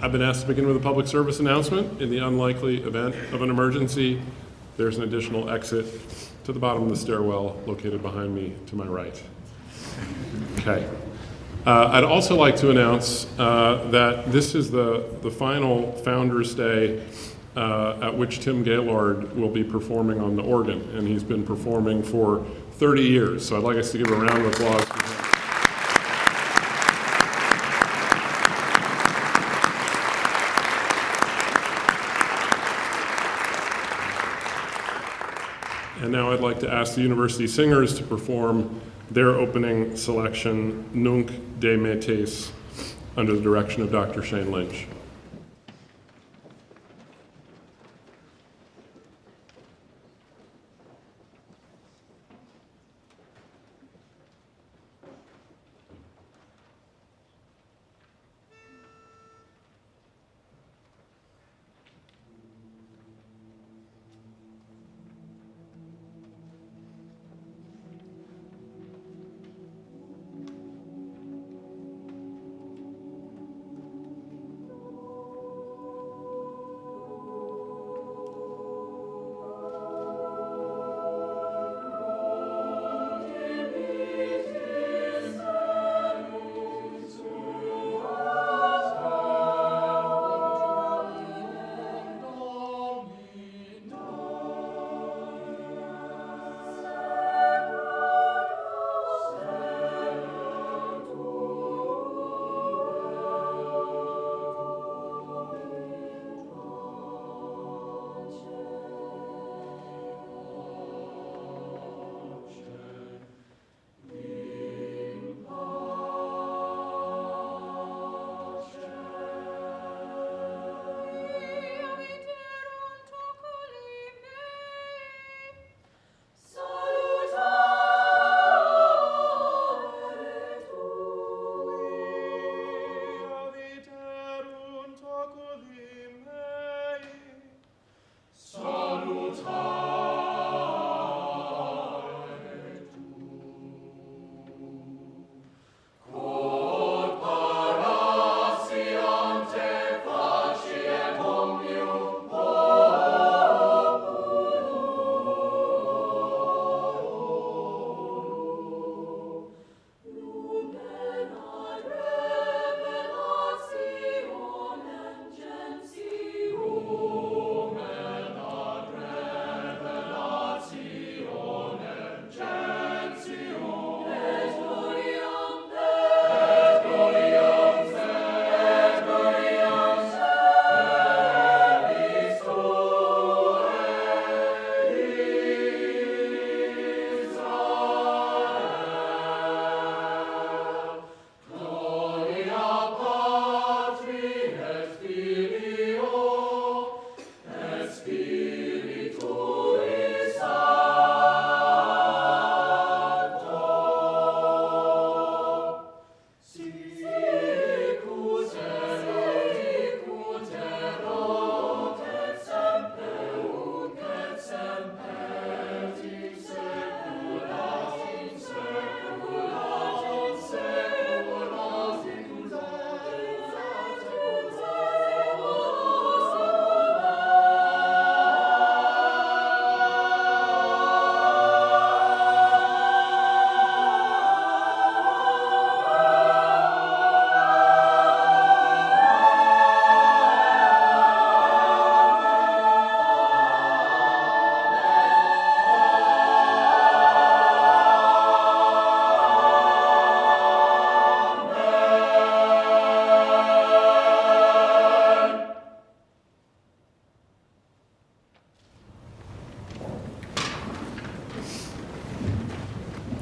I've been asked to begin with a public service announcement. In the unlikely event of an emergency, there's an additional exit to the bottom of the stairwell located behind me to my right. Okay. I'd also like to announce that this is the final Founders Day at which Tim Gaylord will be performing on the organ, and he's been performing for 30 years, so I'd like us to give a round of applause for him. And now I'd like to ask the university singers to perform their opening selection, Nunc de Metes, under the direction of Dr. Shane Lynch.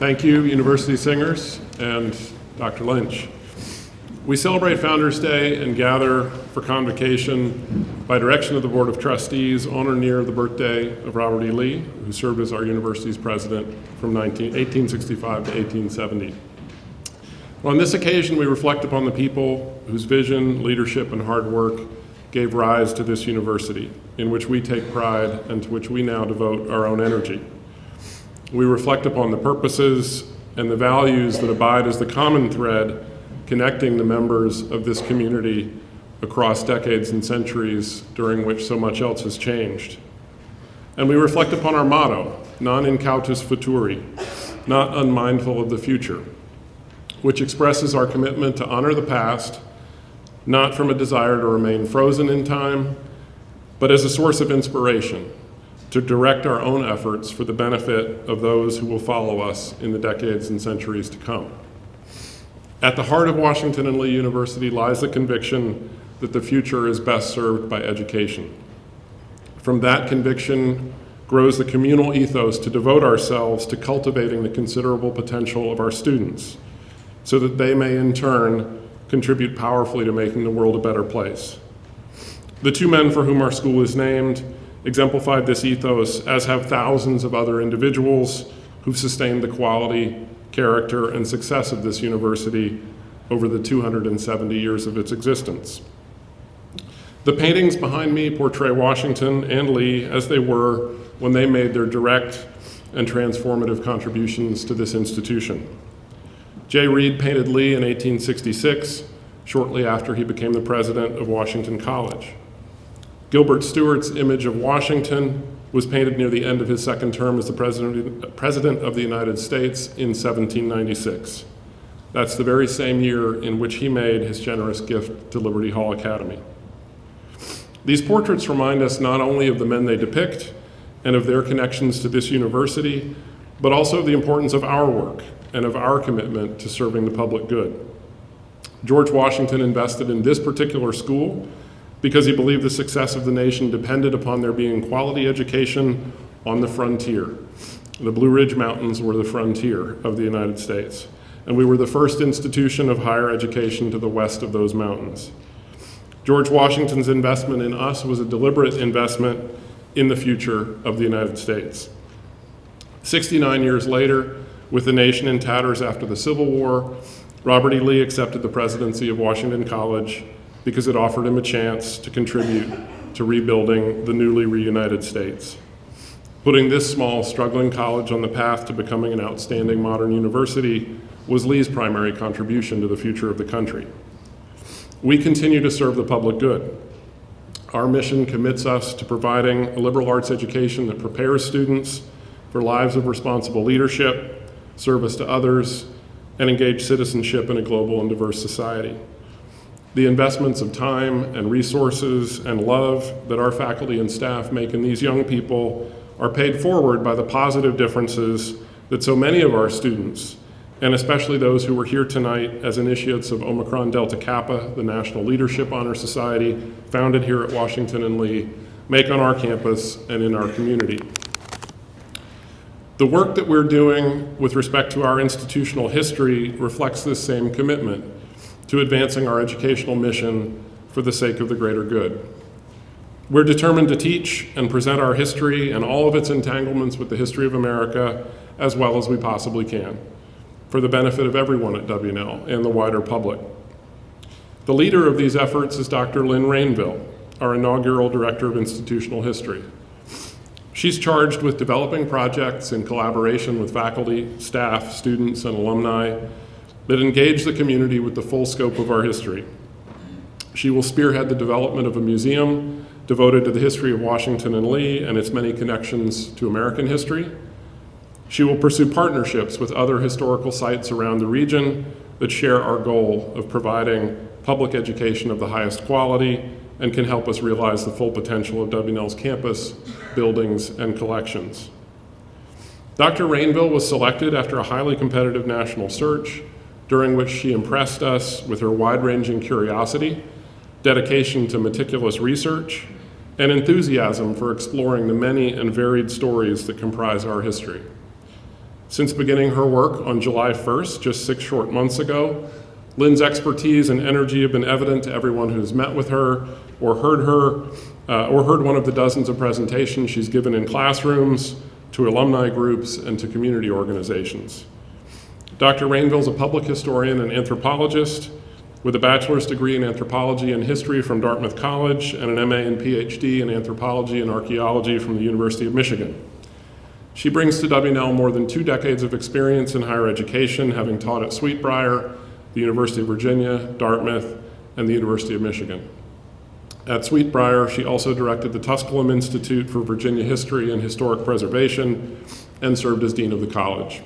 Thank you, University Singers and Dr. Lynch. We celebrate Founders Day and gather for convocation by direction of the Board of Trustees on or near the birthday of Robert E. Lee, who served as our university's president from 1865 to 1870. On this occasion, we reflect upon the people whose vision, leadership, and hard work gave rise to this university, in which we take pride and to which we now devote our own energy. We reflect upon the purposes and the values that abide as the common thread connecting the members of this community across decades and centuries during which so much else has changed. And we reflect upon our motto, non incautus futuri, not unmindful of the future, which expresses our commitment to honor the past, not from a desire to remain frozen in time, but as a source of inspiration to direct our own efforts for the benefit of those who will follow us in the decades and centuries to come. At the heart of Washington and Lee University lies the conviction that the future is best served by education. From that conviction grows the communal ethos to devote ourselves to cultivating the considerable potential of our students, so that they may in turn contribute powerfully to making the world a better place. The two men for whom our school is named exemplified this ethos, as have thousands of other individuals who've sustained the quality, character, and success of this university over the 270 years of its existence. The paintings behind me portray Washington and Lee as they were when they made their direct and transformative contributions to this institution. J. Reed painted Lee in 1866, shortly after he became the president of Washington College. Gilbert Stuart's image of Washington was painted near the end of his second term as the President of the United States in 1796. That's the very same year in which he made his generous gift to Liberty Hall Academy. These portraits remind us not only of the men they depict and of their connections to this university, but also of the importance of our work and of our commitment to serving the public good. George Washington invested in this particular school because he believed the success of the nation depended upon there being quality education on the frontier. The Blue Ridge Mountains were the frontier of the United States, and we were the first institution of higher education to the west of those mountains. George Washington's investment in us was a deliberate investment in the future of the United States. 69 years later, with the nation in tatters after the Civil War, Robert E. Lee accepted the presidency of Washington College because it offered him a chance to contribute to rebuilding the newly reunited states. Putting this small, struggling college on the path to becoming an outstanding modern university was Lee's primary contribution to the future of the country. We continue to serve the public good. Our mission commits us to providing a liberal arts education that prepares students for lives of responsible leadership, service to others, and engaged citizenship in a global and diverse society. The investments of time and resources and love that our faculty and staff make in these young people are paid forward by the positive differences that so many of our students, and especially those who were here tonight as initiates of Omicron Delta Kappa, the National Leadership Honor Society, founded here at Washington and Lee, make on our campus and in our community. The work that we're doing with respect to our institutional history reflects this same commitment to advancing our educational mission for the sake of the greater good. We're determined to teach and present our history and all of its entanglements with the history of America as well as we possibly can, for the benefit of everyone at W&L and the wider public. The leader of these efforts is Dr. Lynn Rainville, our inaugural Director of Institutional History. She's charged with developing projects in collaboration with faculty, staff, students, and alumni that engage the community with the full scope of our history. She will spearhead the development of a museum devoted to the history of Washington and Lee and its many connections to American history. She will pursue partnerships with other historical sites around the region that share our goal of providing public education of the highest quality and can help us realize the full potential of W&L's campus, buildings, and collections. Dr. Rainville was selected after a highly competitive national search, during which she impressed us with her wide-ranging curiosity, dedication to meticulous research, and enthusiasm for exploring the many and varied stories that comprise our history. Since beginning her work on July 1st, just 6 short months ago, Lynn's expertise and energy have been evident to everyone who's met with her, or heard one of the dozens of presentations she's given in classrooms, to alumni groups, and to community organizations. Dr. Rainville is a public historian and anthropologist with a bachelor's degree in anthropology and history from Dartmouth College and an MA and PhD in anthropology and archaeology from the University of Michigan. She brings to W&L more than 2 decades of experience in higher education, having taught at Pryor, the University of Virginia, Dartmouth, and the University of Michigan. At Sweetbriar, she also directed the Tusculum Institute for Virginia History and Historic Preservation and served as dean of the college.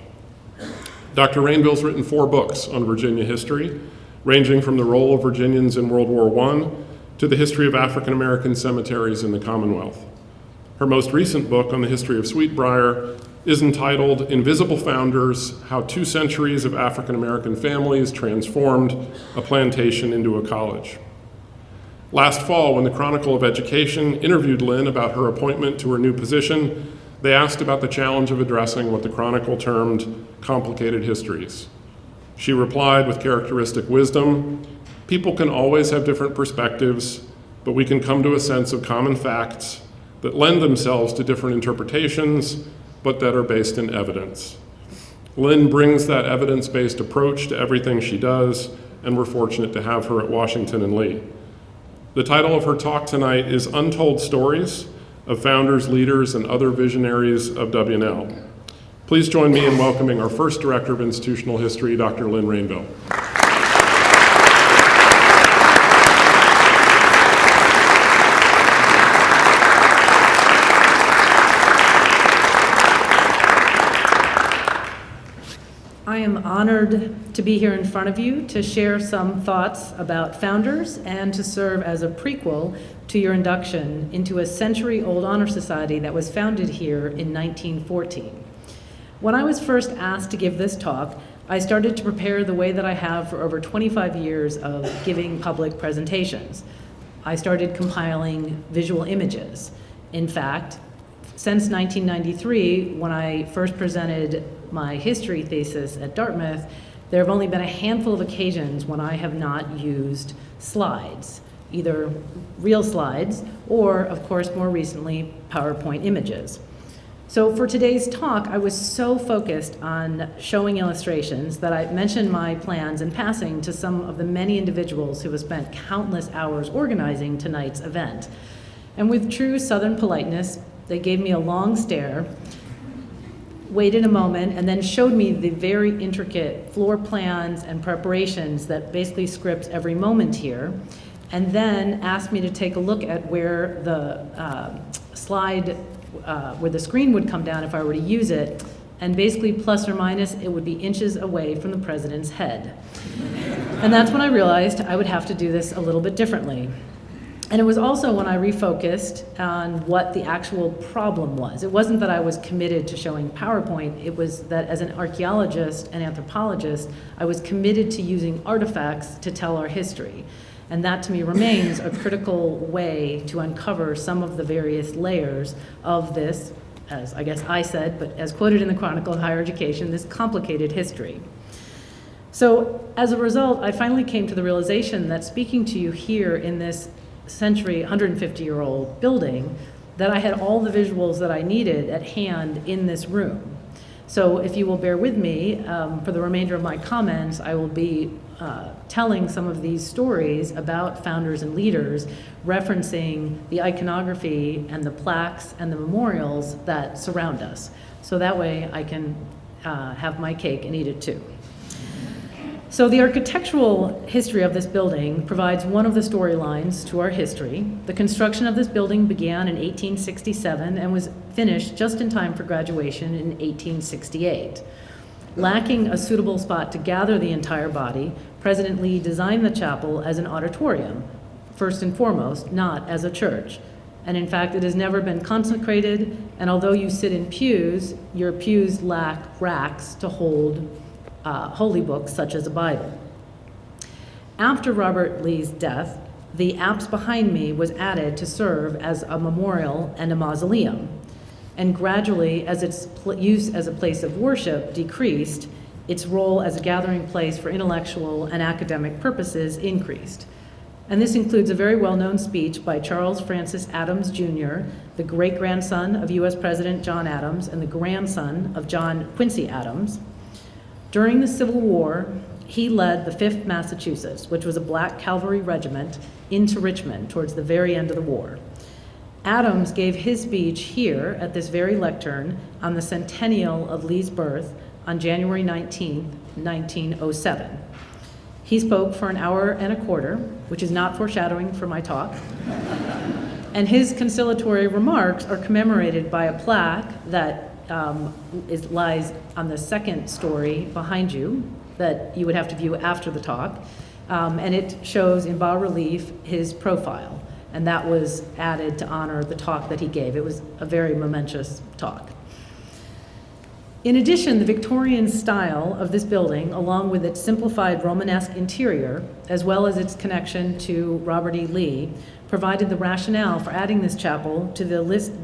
Dr. Rainville's written 4 books on Virginia history, ranging from the role of Virginians in World War I to the history of African American cemeteries in the Commonwealth. Her most recent book on the history of Sweetbriar is entitled Invisible Founders: How 2 Centuries of African American Families Transformed a Plantation into a College. Last fall, when the Chronicle of Education interviewed Lynn about her appointment to her new position, they asked about the challenge of addressing what the Chronicle termed complicated histories. She replied with characteristic wisdom, "People can always have different perspectives, but we can come to a sense of common facts that lend themselves to different interpretations, but that are based in evidence." Lynn brings that evidence-based approach to everything she does, and we're fortunate to have her at Washington and Lee. The title of her talk tonight is Untold Stories of Founders, Leaders, and Other Visionaries of W&L. Please join me in welcoming our first Director of Institutional History, Dr. Lynn Rainville. I am honored to be here in front of you to share some thoughts about founders and to serve as a prequel to your induction into a century-old honor society that was founded here in 1914. When I was first asked to give this talk, I started to prepare the way that I have for over 25 years of giving public presentations. I started compiling visual images. In fact, since 1993, when I first presented my history thesis at Dartmouth, there have only been a handful of occasions when I have not used slides, either real slides or, of course, more recently, PowerPoint images. So for today's talk, I was so focused on showing illustrations that I mentioned my plans in passing to some of the many individuals who have spent countless hours organizing tonight's event. And with true Southern politeness, they gave me a long stare, waited a moment, and then showed me the very intricate floor plans and preparations that basically script every moment here, and then asked me to take a look at where the where the screen would come down if I were to use it, and basically plus or minus, it would be inches away from the president's head. And that's when I realized I would have to do this a little bit differently. And it was also when I refocused on what the actual problem was. It wasn't that I was committed to showing PowerPoint, it was that as an archaeologist and anthropologist, I was committed to using artifacts to tell our history. And that to me remains a critical way to uncover some of the various layers of this, as I guess I said, but as quoted in the Chronicle of Higher Education, this complicated history. So as a result, I finally came to the realization that speaking to you here in this century, 150-year-old building, that I had all the visuals that I needed at hand in this room. So if you will bear with me, for the remainder of my comments, I will be telling some of these stories about founders and leaders, referencing the iconography and the plaques and the memorials that surround us. So that way I can have my cake and eat it too. So the architectural history of this building provides one of the storylines to our history. The construction of this building began in 1867 and was finished just in time for graduation in 1868. Lacking a suitable spot to gather the entire body, President Lee designed the chapel as an auditorium, first and foremost, not as a church. And in fact, it has never been consecrated, and although you sit in pews, your pews lack racks to hold holy books such as a Bible. After Robert Lee's death, the apse behind me was added to serve as a memorial and a mausoleum. And gradually, as its use as a place of worship decreased, its role as a gathering place for intellectual and academic purposes increased. And this includes a very well-known speech by Charles Francis Adams, Jr., the great-grandson of U.S. President John Adams and the grandson of John Quincy Adams. During the Civil War, he led the 5th Massachusetts, which was a black cavalry regiment, into Richmond towards the very end of the war. Adams gave his speech here at this very lectern on the centennial of Lee's birth on January 19, 1907. He spoke for an hour and a quarter, which is not foreshadowing for my talk. And his conciliatory remarks are commemorated by a plaque that lies on the second story behind you that you would have to view after the talk. And it shows in bas relief his profile. And that was added to honor the talk that he gave. It was a very momentous talk. In addition, the Victorian style of this building, along with its simplified Romanesque interior, as well as its connection to Robert E. Lee, provided the rationale for adding this chapel to the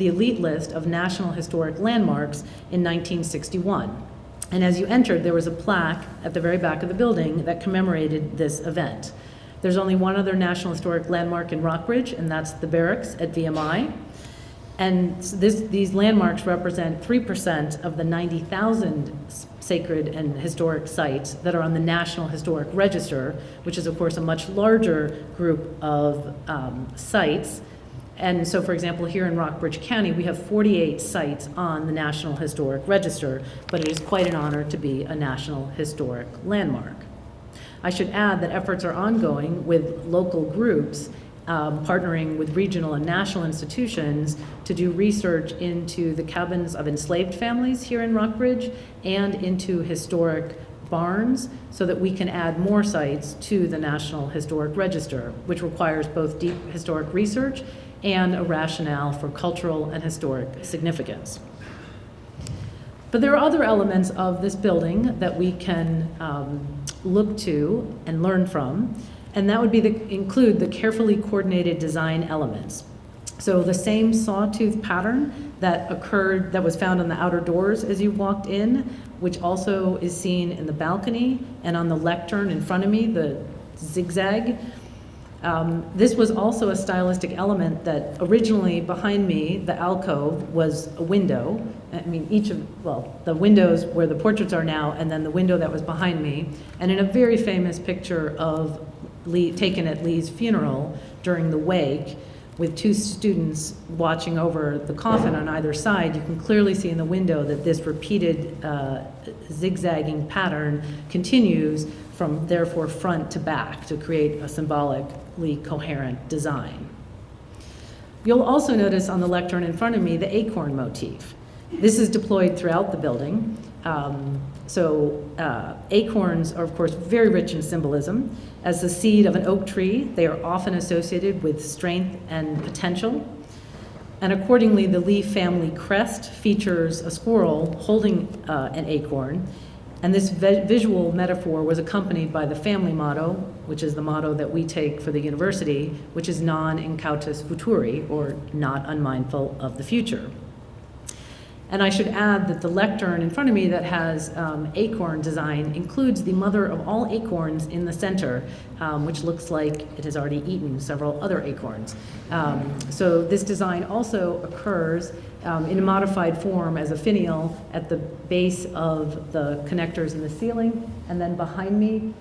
elite list of National Historic Landmarks in 1961. And as you entered, there was a plaque at the very back of the building that commemorated this event. There's only one other National Historic Landmark in Rockbridge, and that's the barracks at VMI. And these landmarks represent 3% of the 90,000 sacred and historic sites that are on the National Historic Register, which is, of course, a much larger group of sites. And so, for example, here in Rockbridge County, we have 48 sites on the National Historic Register, but it is quite an honor to be a National Historic Landmark. I should add that efforts are ongoing with local groups partnering with regional and national institutions to do research into the cabins of enslaved families here in Rockbridge and into historic barns so that we can add more sites to the National Historic Register, which requires both deep historic research and a rationale for cultural and historic significance. But there are other elements of this building that we can look to and learn from, and that would be include the carefully coordinated design elements. So the same sawtooth pattern that was found on the outer doors as you walked in, which also is seen in the balcony and on the lectern in front of me, the zigzag. This was also a stylistic element that originally behind me, the alcove, was a window. I mean, the windows where the portraits are now, and then the window that was behind me. And in a very famous picture of Lee, taken at Lee's funeral during the wake, with two students watching over the coffin on either side, you can clearly see in the window that this repeated zigzagging pattern continues from, therefore, front to back to create a symbolically coherent design. You'll also notice on the lectern in front of me the acorn motif. This is deployed throughout the building. Acorns are, of course, very rich in symbolism. As the seed of an oak tree, they are often associated with strength and potential. And accordingly, the Lee family crest features a squirrel holding an acorn. And this visual metaphor was accompanied by the family motto, which is the motto that we take for the university, which is non incautus futuri, or not unmindful of the future. And I should add that the lectern in front of me that has acorn design includes the mother of all acorns in the center, which looks like it has already eaten several other acorns. So this design also occurs in a modified form as a finial at the base of the connectors in the ceiling, and then behind me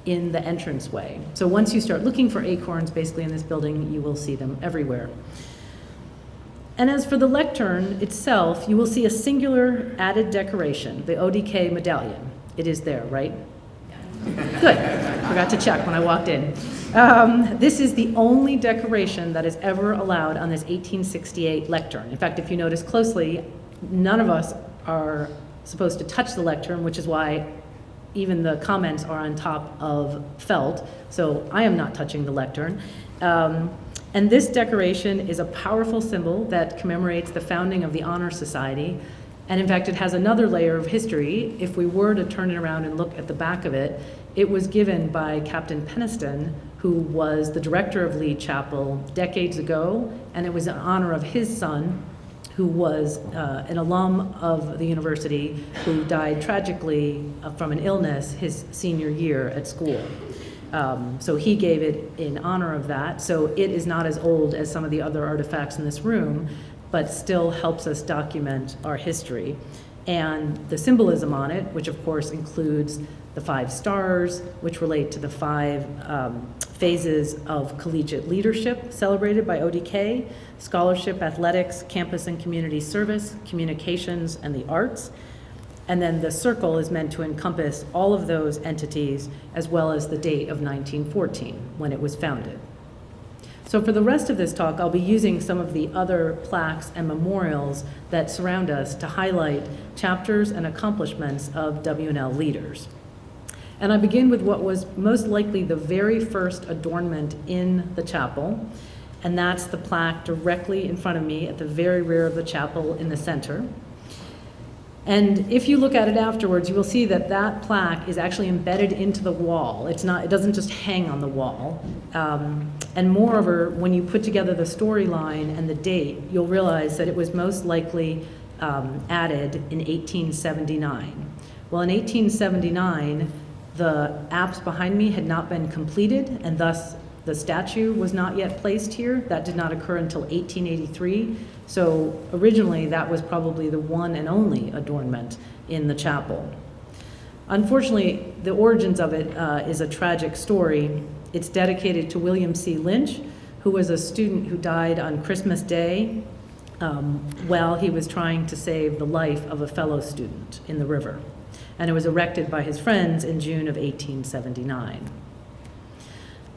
in the entranceway. So once you start looking for acorns basically in this building, you will see them everywhere. And as for the lectern itself, you will see a singular added decoration, the ODK medallion. It is there, right? Good. Forgot to check when I walked in. This is the only decoration that is ever allowed on this 1868 lectern. In fact, if you notice closely, none of us are supposed to touch the lectern, which is why even the comments are on top of felt. So I am not touching the lectern. And this decoration is a powerful symbol that commemorates the founding of the Honor Society. And in fact, it has another layer of history. If we were to turn it around and look at the back of it, it was given by Captain Peniston, who was the director of Lee Chapel decades ago, and it was in honor of his son, who was an alum of the university, who died tragically from an illness his senior year at school. So he gave it in honor of that. So it is not as old as some of the other artifacts in this room, but still helps us document our history. And the symbolism on it, which of course includes the 5 stars, which relate to the 5 phases of collegiate leadership celebrated by ODK: scholarship, athletics, campus and community service, communications, and the arts. And then the circle is meant to encompass all of those entities, as well as the date of 1914, when it was founded. So for the rest of this talk, I'll be using some of the other plaques and memorials that surround us to highlight chapters and accomplishments of W&L leaders. And I begin with what was most likely the very first adornment in the chapel, and that's the plaque directly in front of me at the very rear of the chapel in the center. And if you look at it afterwards, you will see that that plaque is actually embedded into the wall. It doesn't just hang on the wall. And moreover, when you put together the storyline and the date, you'll realize that it was most likely added in 1879. Well, in 1879, the apse behind me had not been completed, and thus the statue was not yet placed here. That did not occur until 1883. So originally, that was probably the one and only adornment in the chapel. Unfortunately, the origins of it is a tragic story. It's dedicated to William C. Lynch, who was a student who died on Christmas Day while he was trying to save the life of a fellow student in the river. And it was erected by his friends in June of 1879.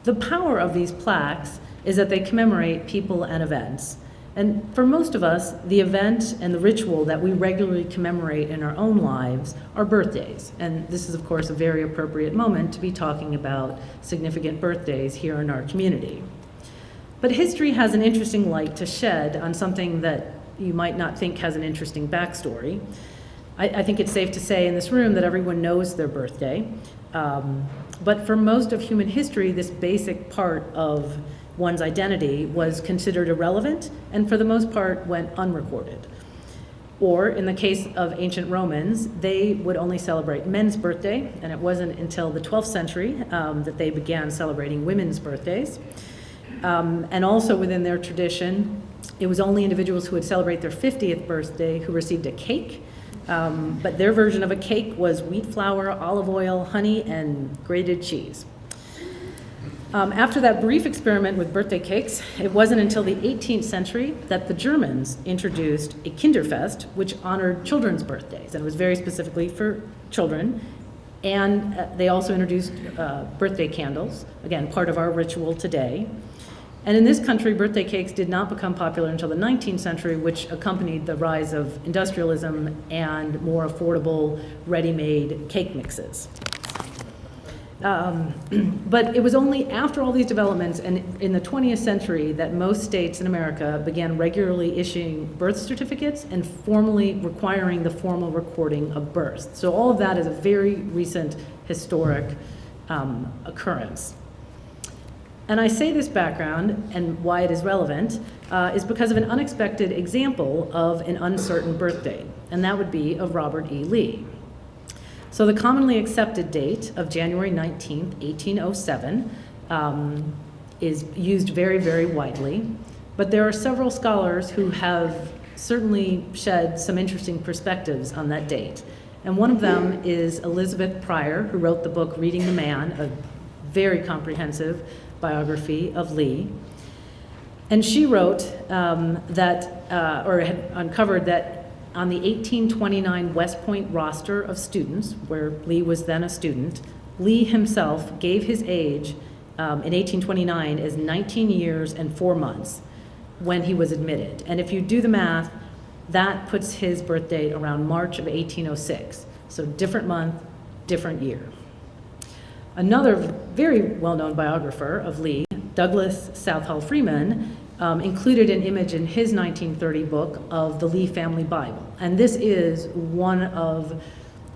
The power of these plaques is that they commemorate people and events. And for most of us, the event and the ritual that we regularly commemorate in our own lives are birthdays. And this is, of course, a very appropriate moment to be talking about significant birthdays here in our community. But history has an interesting light to shed on something that you might not think has an interesting backstory. I think it's safe to say in this room that everyone knows their birthday. But for most of human history, this basic part of one's identity was considered irrelevant and for the most part went unrecorded. Or in the case of ancient Romans, they would only celebrate men's birthday, and it wasn't until the 12th century that they began celebrating women's birthdays. And also within their tradition, it was only individuals who would celebrate their 50th birthday who received a cake. But their version of a cake was wheat flour, olive oil, honey, and grated cheese. After that brief experiment with birthday cakes, it wasn't until the 18th century that the Germans introduced a Kinderfest, which honored children's birthdays, and it was very specifically for children. And they also introduced birthday candles, again, part of our ritual today. And in this country, birthday cakes did not become popular until the 19th century, which accompanied the rise of industrialism and more affordable ready-made cake mixes. But it was only after all these developments and in the 20th century that most states in America began regularly issuing birth certificates and formally requiring the formal recording of births. So all of that is a very recent historic occurrence. And I say this background and why it is relevant is because of an unexpected example of an uncertain birth date, and that would be of Robert E. Lee. So the commonly accepted date of January 19th, 1807 is used very, very widely, but there are several scholars who have certainly shed some interesting perspectives on that date. And one of them is Elizabeth Pryor, who wrote the book Reading the Man, a very comprehensive biography of Lee. And she wrote or had uncovered that on the 1829 West Point roster of students, where Lee was then a student, Lee himself gave his age in 1829 as 19 years and 4 months when he was admitted. And if you do the math, that puts his birth date around March of 1806. So different month, different year. Another very well-known biographer of Lee, Douglas Southall Freeman, included an image in his 1930 book of the Lee family Bible. And this is one of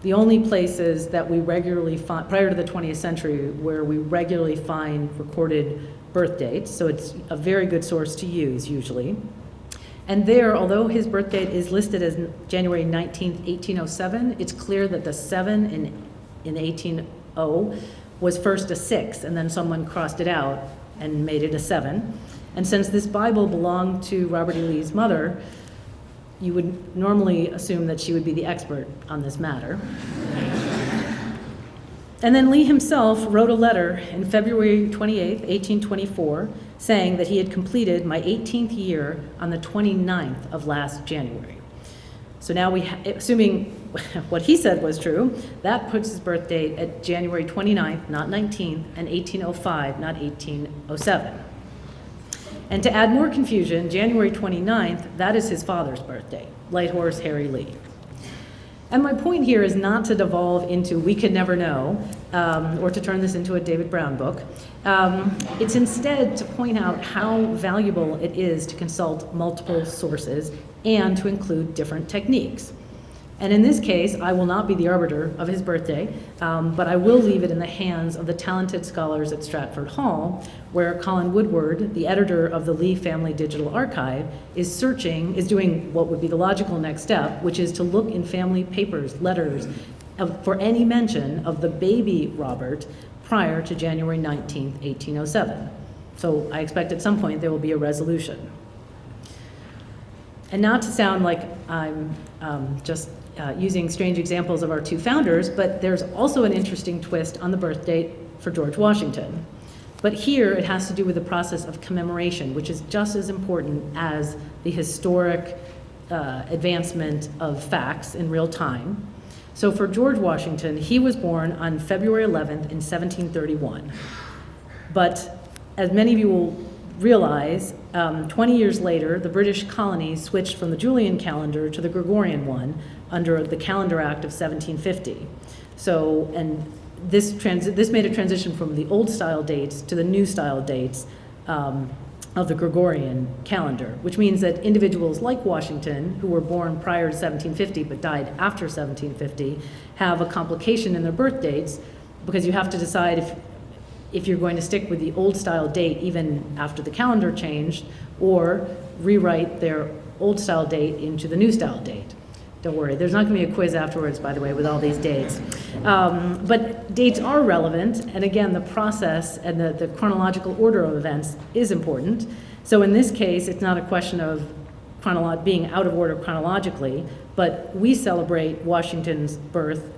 the only places that we regularly find, prior to the 20th century, where we regularly find recorded birth dates. So it's a very good source to use usually. And there, although his birth date is listed as January 19th, 1807, it's clear that the 7 in 1800 was first a 6, and then someone crossed it out and made it a 7. And since this Bible belonged to Robert E. Lee's mother, you would normally assume that she would be the expert on this matter. And then Lee himself wrote a letter in February 28, 1824, saying that he had completed my 18th year on the 29th of last January. So now assuming what he said was true, that puts his birth date at January 29th, not 19th, and 1805, not 1807. And to add more confusion, January 29th, that is his father's birthday, Light Horse Harry Lee. And my point here is not to devolve into we could never know, or to turn this into a David Brown book. It's instead to point out how valuable it is to consult multiple sources and to include different techniques. And in this case, I will not be the arbiter of his birthday, but I will leave it in the hands of the talented scholars at Stratford Hall, where Colin Woodward, the editor of the Lee Family Digital Archive, is doing what would be the logical next step, which is to look in family papers, letters, for any mention of the baby Robert prior to January 19th, 1807. So I expect at some point there will be a resolution. And not to sound like I'm just using strange examples of our two founders, but there's also an interesting twist on the birth date for George Washington. But here it has to do with the process of commemoration, which is just as important as the historic advancement of facts in real time. So for George Washington, he was born on February 11th in 1731. But as many of you will realize, 20 years later, the British colonies switched from the Julian calendar to the Gregorian one under the Calendar Act of 1750. So, and this made a transition from the old style dates to the new style dates of the Gregorian calendar, which means that individuals like Washington, who were born prior to 1750 but died after 1750, have a complication in their birth dates because you have to decide if you're going to stick with the old style date even after the calendar changed, or rewrite their old style date into the new style date. Don't worry, there's not going to be a quiz afterwards, by the way, with all these dates. But dates are relevant, and again, the process and the chronological order of events is important. So in this case, it's not a question of being out of order chronologically, but we celebrate Washington's birth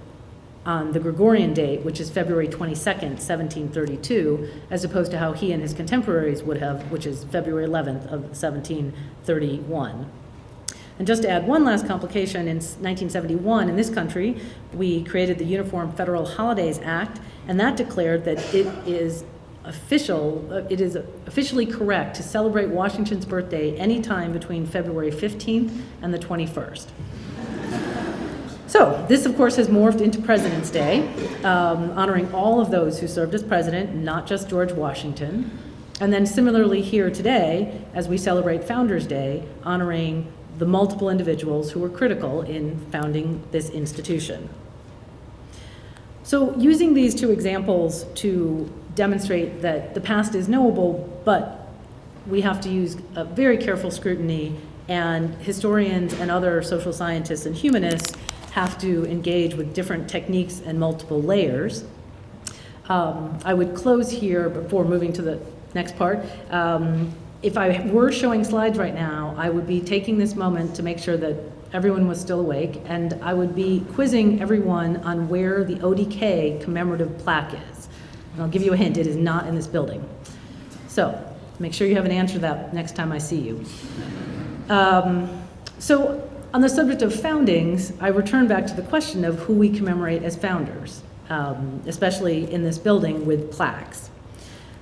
on the Gregorian date, which is February 22nd, 1732, as opposed to how he and his contemporaries would have, which is February 11th of 1731. And just to add one last complication, in 1971 in this country, we created the Uniform Federal Holidays Act, and that declared that it is officially correct to celebrate Washington's birthday anytime between February 15th and the 21st. So this, of course, has morphed into President's Day, honoring all of those who served as president, not just George Washington. And then similarly here today, as we celebrate Founders' Day, honoring the multiple individuals who were critical in founding this institution. So using these two examples to demonstrate that the past is knowable, but we have to use a very careful scrutiny, and historians and other social scientists and humanists have to engage with different techniques and multiple layers. I would close here before moving to the next part. If I were showing slides right now, I would be taking this moment to make sure that everyone was still awake, and I would be quizzing everyone on where the ODK commemorative plaque is. And I'll give you a hint, it is not in this building. So make sure you have an answer to that next time I see you. So on the subject of foundings, I return back to the question of who we commemorate as founders, especially in this building with plaques.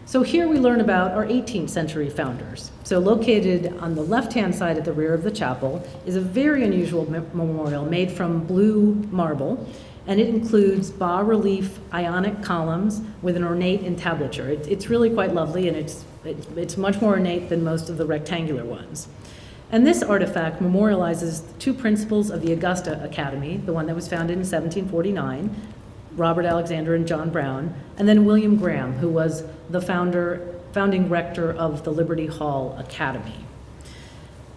So here we learn about our 18th century founders. So located on the left-hand side at the rear of the chapel is a very unusual memorial made from blue marble, and it includes bas-relief Ionic columns with an ornate entablature. It's really quite lovely, and it's much more ornate than most of the rectangular ones. And this artifact memorializes the two principals of the Augusta Academy, the one that was founded in 1749, Robert Alexander and John Brown, and then William Graham, who was the founding rector of the Liberty Hall Academy.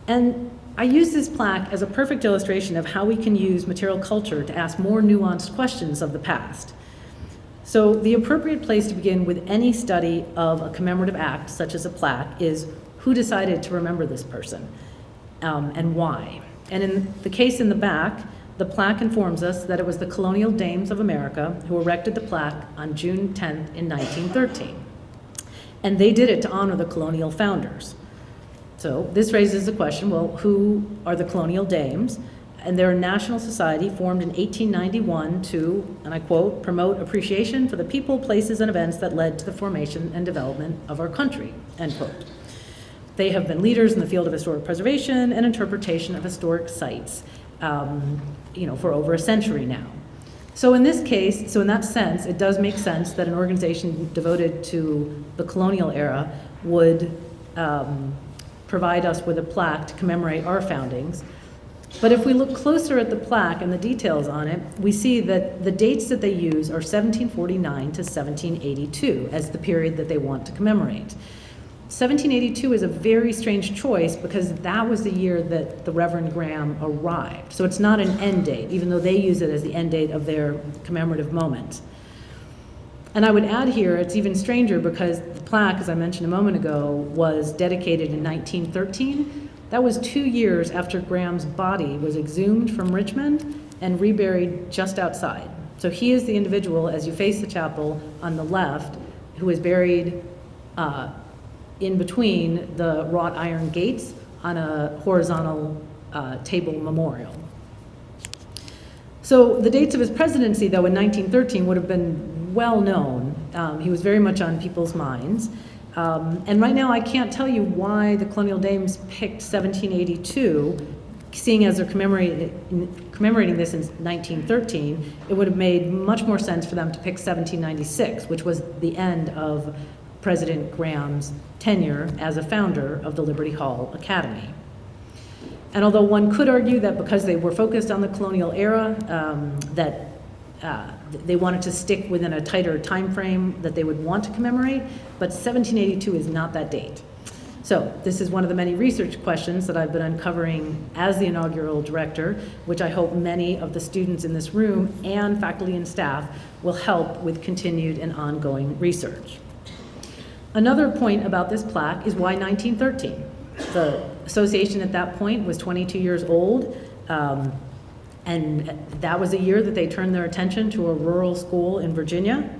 And I use this plaque as a perfect illustration of how we can use material culture to ask more nuanced questions of the past. So the appropriate place to begin with any study of a commemorative act, such as a plaque, is who decided to remember this person, and why. And in the case in the back, the plaque informs us that it was the colonial dames of America who erected the plaque on June 10th in 1913. And they did it to honor the colonial founders. So this raises the question, well, who are the colonial dames? And they're a national society formed in 1891 to, and I quote, promote appreciation for the people, places, and events that led to the formation and development of our country, end quote. They have been leaders in the field of historic preservation and interpretation of historic sites, for over a century now. So in this case, in that sense, it does make sense that an organization devoted to the colonial era would provide us with a plaque to commemorate our foundings. But if we look closer at the plaque and the details on it, we see that the dates that they use are 1749 to 1782 as the period that they want to commemorate. 1782 is a very strange choice because that was the year that the Reverend Graham arrived. So it's not an end date, even though they use it as the end date of their commemorative moment. And I would add here, it's even stranger because the plaque, as I mentioned a moment ago, was dedicated in 1913. That was 2 years after Graham's body was exhumed from Richmond and reburied just outside. So he is the individual, as you face the chapel on the left, who is buried in between the wrought iron gates on a horizontal table memorial. So the dates of his presidency, though, in 1913 would have been well known. He was very much on people's minds. And right now I can't tell you why the Colonial Dames picked 1782, seeing as they're commemorating this in 1913, it would have made much more sense for them to pick 1796, which was the end of President Graham's tenure as a founder of the Liberty Hall Academy. And although one could argue that because they were focused on the colonial era, that they wanted to stick within a tighter time frame that they would want to commemorate, but 1782 is not that date. So this is one of the many research questions that I've been uncovering as the inaugural director, which I hope many of the students in this room and faculty and staff will help with continued and ongoing research. Another point about this plaque is why 1913? The association at that point was 22 years old, and that was a year that they turned their attention to a rural school in Virginia.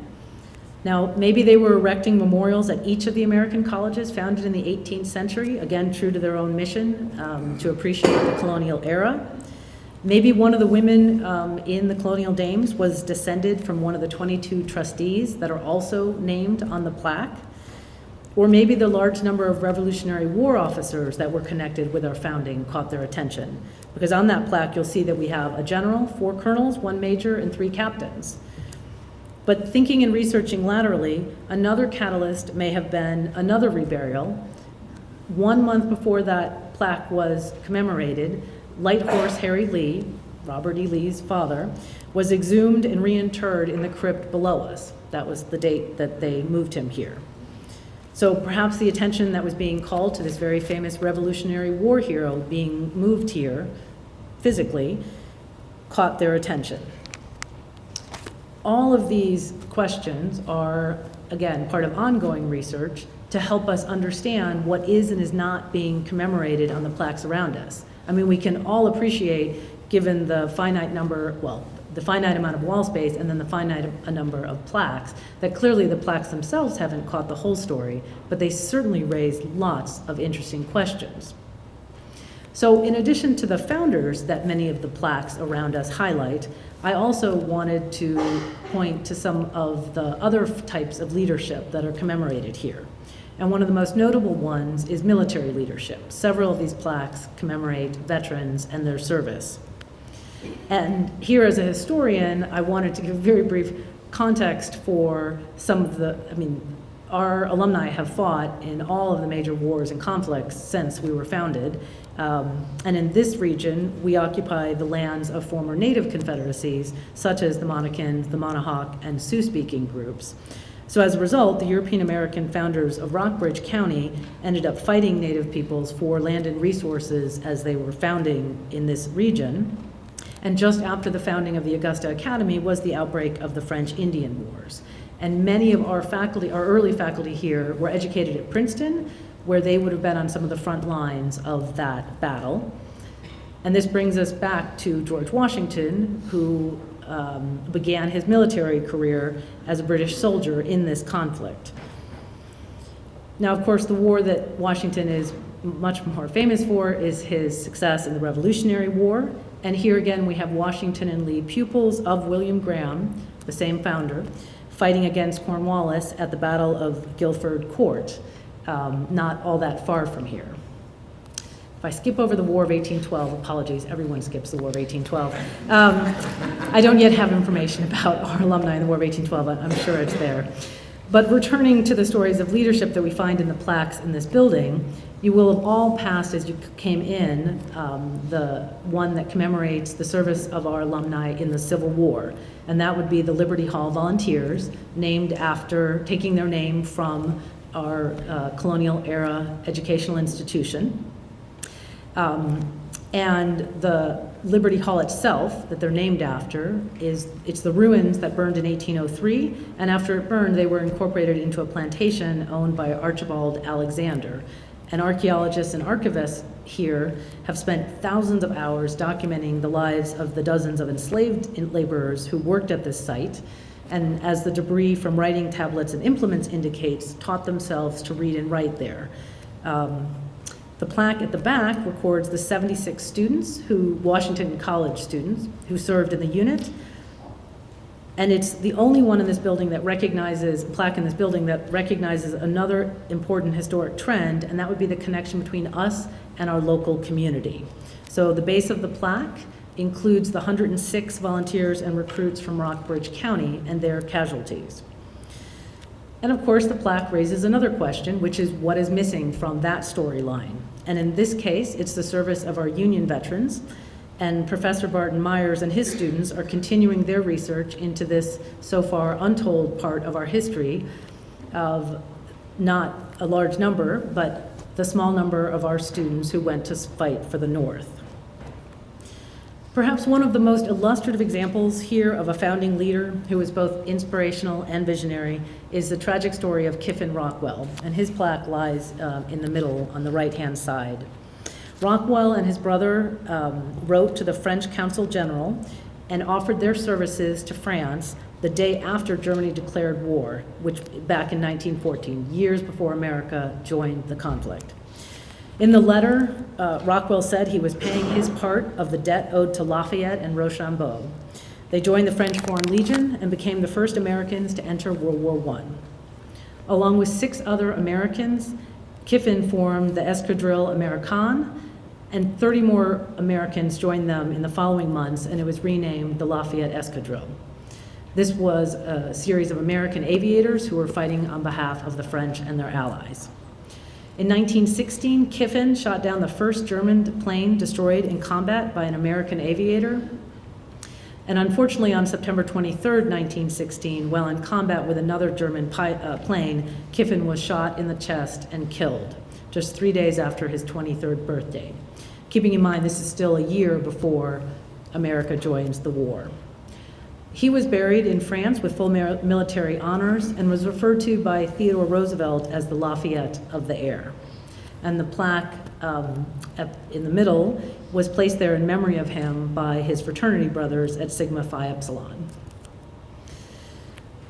Now, maybe they were erecting memorials at each of the American colleges founded in the 18th century, again, true to their own mission, to appreciate the colonial era. Maybe one of the women in the Colonial Dames was descended from one of the 22 trustees that are also named on the plaque. Or maybe the large number of Revolutionary War officers that were connected with our founding caught their attention. Because on that plaque, you'll see that we have a general, 4 colonels, 1 major, and 3 captains. But thinking and researching laterally, another catalyst may have been another reburial. 1 month before that plaque was commemorated, Light Horse Harry Lee, Robert E. Lee's father, was exhumed and reinterred in the crypt below us. That was the date that they moved him here. So perhaps the attention that was being called to this very famous Revolutionary War hero being moved here physically caught their attention. All of these questions are, again, part of ongoing research to help us understand what is and is not being commemorated on the plaques around us. I mean, we can all appreciate, given the finite number, the finite amount of wall space and then the finite number of plaques, that clearly the plaques themselves haven't caught the whole story, but they certainly raise lots of interesting questions. So in addition to the founders that many of the plaques around us highlight, I also wanted to point to some of the other types of leadership that are commemorated here. And one of the most notable ones is military leadership. Several of these plaques commemorate veterans and their service. And here as a historian, I wanted to give very brief context for some of our alumni have fought in all of the major wars and conflicts since we were founded. And in this region, we occupy the lands of former Native confederacies, such as the Monacans, the Monahawk, and Sioux-speaking groups. So as a result, the European American founders of Rockbridge County ended up fighting Native peoples for land and resources as they were founding in this region. And just after the founding of the Augusta Academy was the outbreak of the French Indian Wars. And many of our faculty, our early faculty here, were educated at Princeton, where they would have been on some of the front lines of that battle. And this brings us back to George Washington, who began his military career as a British soldier in this conflict. Now, of course, the war that Washington is much more famous for is his success in the Revolutionary War. And here again, we have Washington and Lee, pupils of William Graham, the same founder, fighting against Cornwallis at the Battle of Guilford Court, not all that far from here. If I skip over the War of 1812, apologies, everyone skips the War of 1812. I don't yet have information about our alumni in the War of 1812, I'm sure it's there. But returning to the stories of leadership that we find in the plaques in this building, you will have all passed as you came in the one that commemorates the service of our alumni in the Civil War. And that would be the Liberty Hall Volunteers, named after, taking their name from our colonial era educational institution. And the Liberty Hall itself, that they're named after, it's the ruins that burned in 1803, and after it burned, they were incorporated into a plantation owned by Archibald Alexander. And archaeologists and archivists here have spent thousands of hours documenting the lives of the dozens of enslaved laborers who worked at this site, and as the debris from writing tablets and implements indicates, taught themselves to read and write there. The plaque at the back records the 76 students Washington College students, who served in the unit. And it's the only one in this building that plaque in this building that recognizes another important historic trend, and that would be the connection between us and our local community. So the base of the plaque includes the 106 volunteers and recruits from Rockbridge County and their casualties. And of course, the plaque raises another question, which is what is missing from that storyline? And in this case, it's the service of our Union veterans, and Professor Barton Myers and his students are continuing their research into this so far untold part of our history of not a large number, but the small number of our students who went to fight for the North. Perhaps one of the most illustrative examples here of a founding leader who was both inspirational and visionary is the tragic story of Kiffin Rockwell, and his plaque lies in the middle on the right-hand side. Rockwell and his brother wrote to the French Consul General and offered their services to France the day after Germany declared war, which back in 1914, years before America joined the conflict. In the letter, Rockwell said he was paying his part of the debt owed to Lafayette and Rochambeau. They joined the French Foreign Legion and became the first Americans to enter World War I. Along with 6 other Americans, Kiffin formed the Escadrille Americaine, and 30 more Americans joined them in the following months, and it was renamed the Lafayette Escadrille. This was a series of American aviators who were fighting on behalf of the French and their allies. In 1916, Kiffin shot down the first German plane destroyed in combat by an American aviator. And unfortunately, on September 23rd, 1916, while in combat with another German plane, Kiffin was shot in the chest and killed, just 3 days after his 23rd birthday. Keeping in mind, this is still a year before America joins the war. He was buried in France with full military honors and was referred to by Theodore Roosevelt as the Lafayette of the air. And the plaque in the middle was placed there in memory of him by his fraternity brothers at Sigma Phi Epsilon.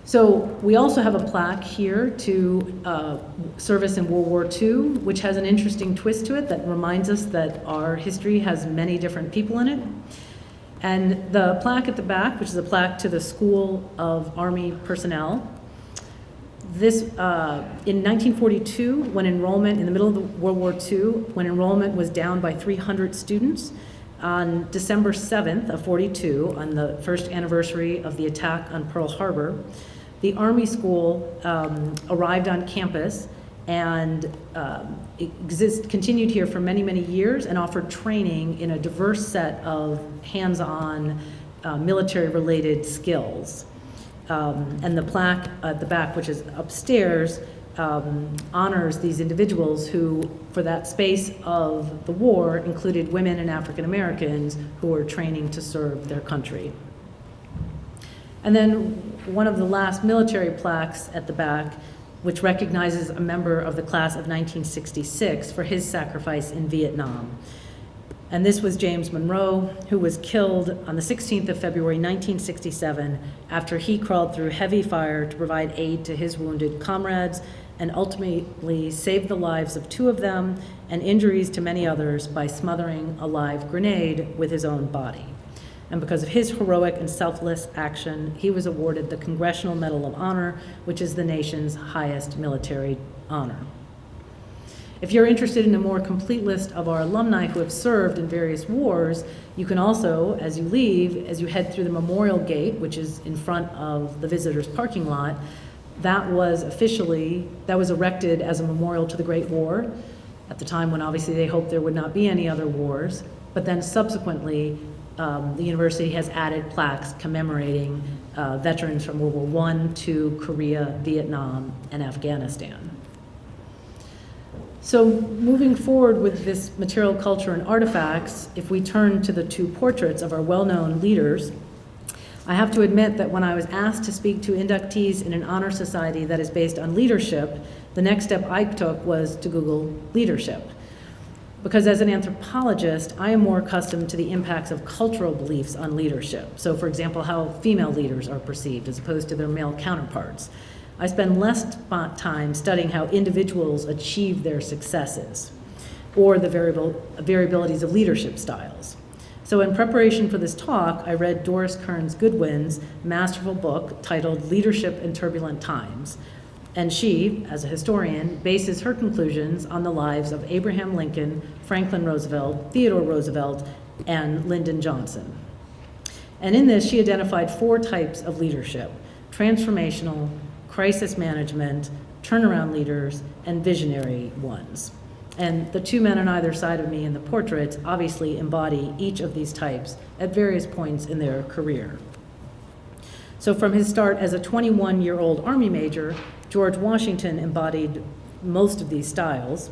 So we also have a plaque here to service in World War II, which has an interesting twist to it that reminds us that our history has many different people in it. And the plaque at the back, which is a plaque to the School of Army Personnel, this, in 1942, when enrollment, in the middle of the World War II, when enrollment was down by 300 students, on December 7th of 42, on the first anniversary of the attack on Pearl Harbor, the Army School arrived on campus and continued here for many, many years and offered training in a diverse set of hands-on military-related skills. And the plaque at the back, which is upstairs, honors these individuals who, for that space of the war, included women and African Americans who were training to serve their country. And then one of the last military plaques at the back, which recognizes a member of the class of 1966 for his sacrifice in Vietnam. And this was James Monroe, who was killed on the 16th of February, 1967, after he crawled through heavy fire to provide aid to his wounded comrades and ultimately saved the lives of 2 of them and injuries to many others by smothering a live grenade with his own body. And because of his heroic and selfless action, he was awarded the Congressional Medal of Honor, which is the nation's highest military honor. If you're interested in a more complete list of our alumni who have served in various wars, you can also, as you head through the Memorial Gate, which is in front of the visitors' parking lot, that was erected as a memorial to the Great War, at the time when obviously they hoped there would not be any other wars, but then subsequently the university has added plaques commemorating veterans from World War I, II, Korea, Vietnam, and Afghanistan. So moving forward with this material culture and artifacts, if we turn to the 2 portraits of our well-known leaders, I have to admit that when I was asked to speak to inductees in an honor society that is based on leadership, the next step I took was to Google leadership. Because as an anthropologist, I am more accustomed to the impacts of cultural beliefs on leadership. So for example, how female leaders are perceived as opposed to their male counterparts. I spend less time studying how individuals achieve their successes or the variabilities of leadership styles. So in preparation for this talk, I read Doris Kearns Goodwin's masterful book titled Leadership in Turbulent Times. And she, as a historian, bases her conclusions on the lives of Abraham Lincoln, Franklin Roosevelt, Theodore Roosevelt, and Lyndon Johnson. And in this, she identified 4 types of leadership: transformational, crisis management, turnaround leaders, and visionary ones. And the 2 men on either side of me in the portraits obviously embody each of these types at various points in their career. So from his start as a 21-year-old Army major, George Washington embodied most of these styles.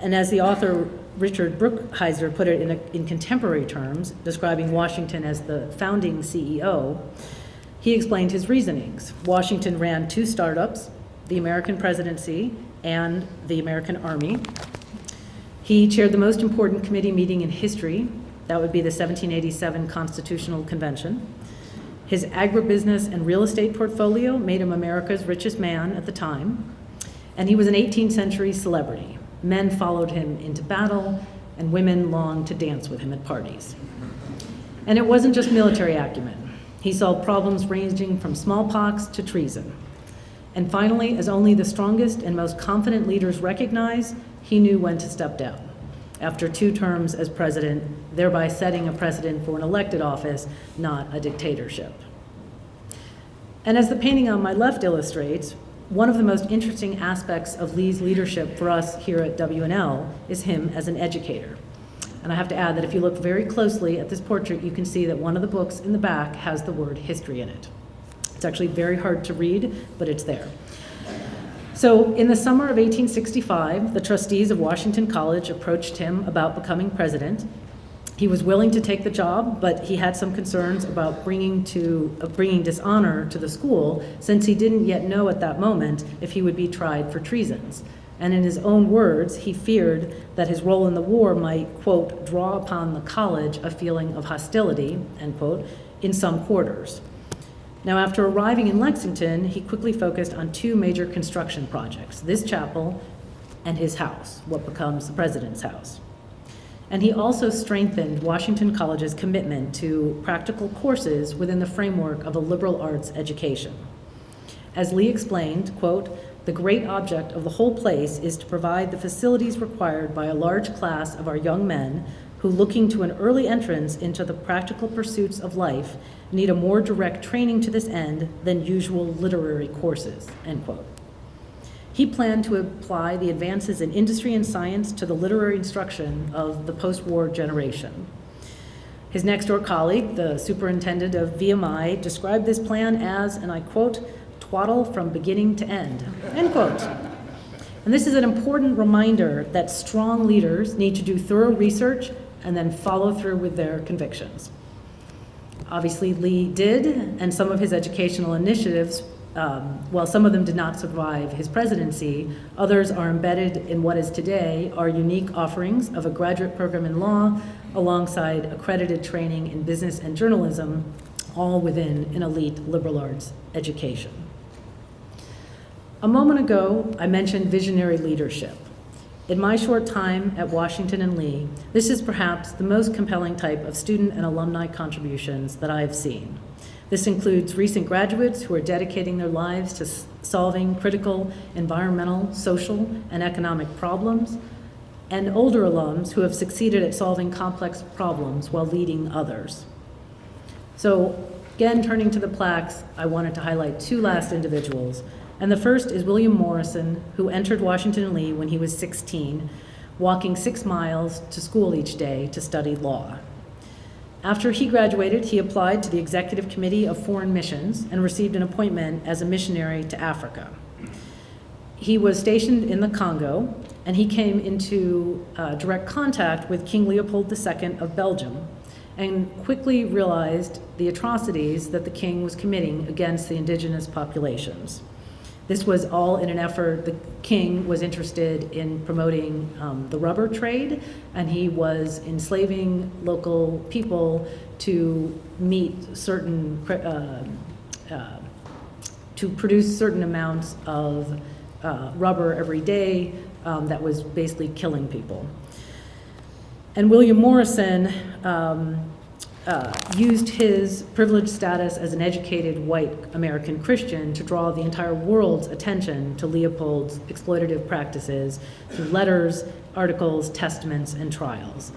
And as the author Richard Brookhiser put it in contemporary terms, describing Washington as the founding CEO, he explained his reasonings. Washington ran 2 startups, the American presidency and the American Army. He chaired the most important committee meeting in history. That would be the 1787 Constitutional Convention. His agribusiness and real estate portfolio made him America's richest man at the time. And he was an 18th century celebrity. Men followed him into battle, and women longed to dance with him at parties. And it wasn't just military acumen. He solved problems ranging from smallpox to treason. And finally, as only the strongest and most confident leaders recognize, he knew when to step down after 2 terms as president, thereby setting a precedent for an elected office, not a dictatorship. And as the painting on my left illustrates, one of the most interesting aspects of Lee's leadership for us here at W&L is him as an educator. And I have to add that if you look very closely at this portrait, you can see that one of the books in the back has the word history in it. It's actually very hard to read, but it's there. So in the summer of 1865, the trustees of Washington College approached him about becoming president. He was willing to take the job, but he had some concerns about bringing dishonor to the school, since he didn't yet know at that moment if he would be tried for treasons. And in his own words, he feared that his role in the war might, quote, draw upon the college a feeling of hostility, end quote, in some quarters. Now, after arriving in Lexington, he quickly focused on 2 major construction projects, this chapel and his house, what becomes the president's house. And he also strengthened Washington College's commitment to practical courses within the framework of a liberal arts education. As Lee explained, quote, "The great object of the whole place is to provide the facilities required by a large class of our young men who, looking to an early entrance into the practical pursuits of life, need a more direct training to this end than usual literary courses," end quote. He planned to apply the advances in industry and science to the literary instruction of the post-war generation. His next-door colleague, the superintendent of VMI, described this plan as, and I quote, "twaddle from beginning to end," end quote. And this is an important reminder that strong leaders need to do thorough research and then follow through with their convictions. Obviously, Lee did, and some of his educational initiatives, while some of them did not survive his presidency, others are embedded in what is today our unique offerings of a graduate program in law alongside accredited training in business and journalism, all within an elite liberal arts education. A moment ago, I mentioned visionary leadership. In my short time at Washington and Lee, this is perhaps the most compelling type of student and alumni contributions that I have seen. This includes recent graduates who are dedicating their lives to solving critical environmental, social, and economic problems, and older alums who have succeeded at solving complex problems while leading others. So, again, turning to the plaques, I wanted to highlight two last individuals. And the first is William Morrison, who entered Washington and Lee when he was 16, walking 6 miles to school each day to study law. After he graduated, he applied to the Executive Committee of Foreign Missions and received an appointment as a missionary to Africa. He was stationed in the Congo, and he came into direct contact with King Leopold II of Belgium, and quickly realized the atrocities that the king was committing against the indigenous populations. This was all in an effort. The king was interested in promoting the rubber trade, and he was enslaving local people to meet certain, to produce certain amounts of rubber every day that was basically killing people. And William Morrison used his privileged status as an educated white American Christian to draw the entire world's attention to Leopold's exploitative practices through letters, articles, testaments, and trials.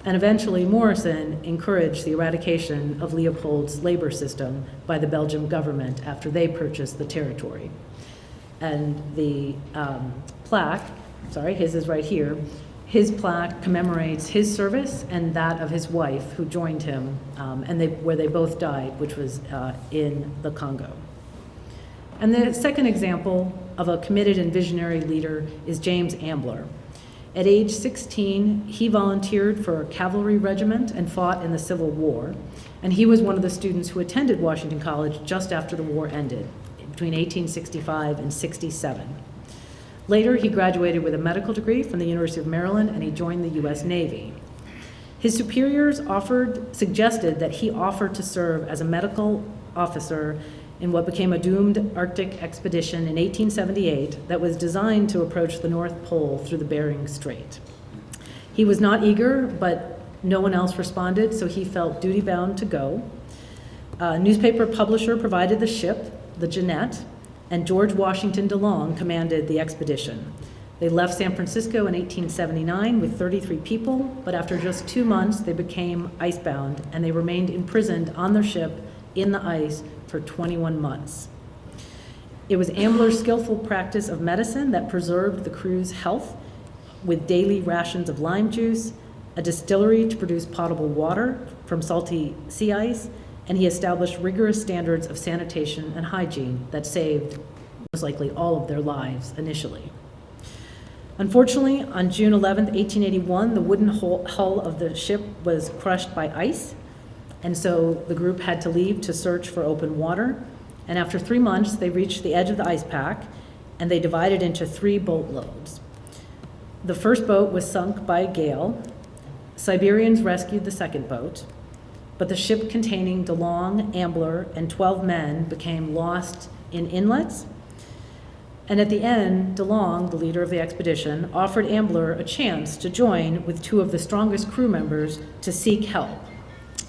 And eventually, Morrison encouraged the eradication of Leopold's labor system by the Belgian government after they purchased the territory. And the plaque, his is right here, his plaque commemorates his service and that of his wife who joined him, where they both died, which was in the Congo. And the second example of a committed and visionary leader is James Ambler. At age 16, he volunteered for a cavalry regiment and fought in the Civil War, and he was one of the students who attended Washington College just after the war ended, between 1865 and 67. Later, he graduated with a medical degree from the University of Maryland, and he joined the U.S. Navy. His superiors suggested that he offer to serve as a medical officer in what became a doomed Arctic expedition in 1878 that was designed to approach the North Pole through the Bering Strait. He was not eager, but no one else responded, so he felt duty-bound to go. A newspaper publisher provided the ship, the Jeannette, and George Washington DeLong commanded the expedition. They left San Francisco in 1879 with 33 people, but after just 2 months, they became icebound, and they remained imprisoned on their ship in the ice for 21 months. It was Ambler's skillful practice of medicine that preserved the crew's health with daily rations of lime juice, a distillery to produce potable water from salty sea ice, and he established rigorous standards of sanitation and hygiene that saved most likely all of their lives initially. Unfortunately, on June 11, 1881, the wooden hull of the ship was crushed by ice, and so the group had to leave to search for open water. And after 3 months, they reached the edge of the ice pack, and they divided into 3 boatloads. The first boat was sunk by a gale. Siberians rescued the second boat, but the ship containing DeLong, Ambler, and 12 men became lost in inlets. And at the end, DeLong, the leader of the expedition, offered Ambler a chance to join with 2 of the strongest crew members to seek help.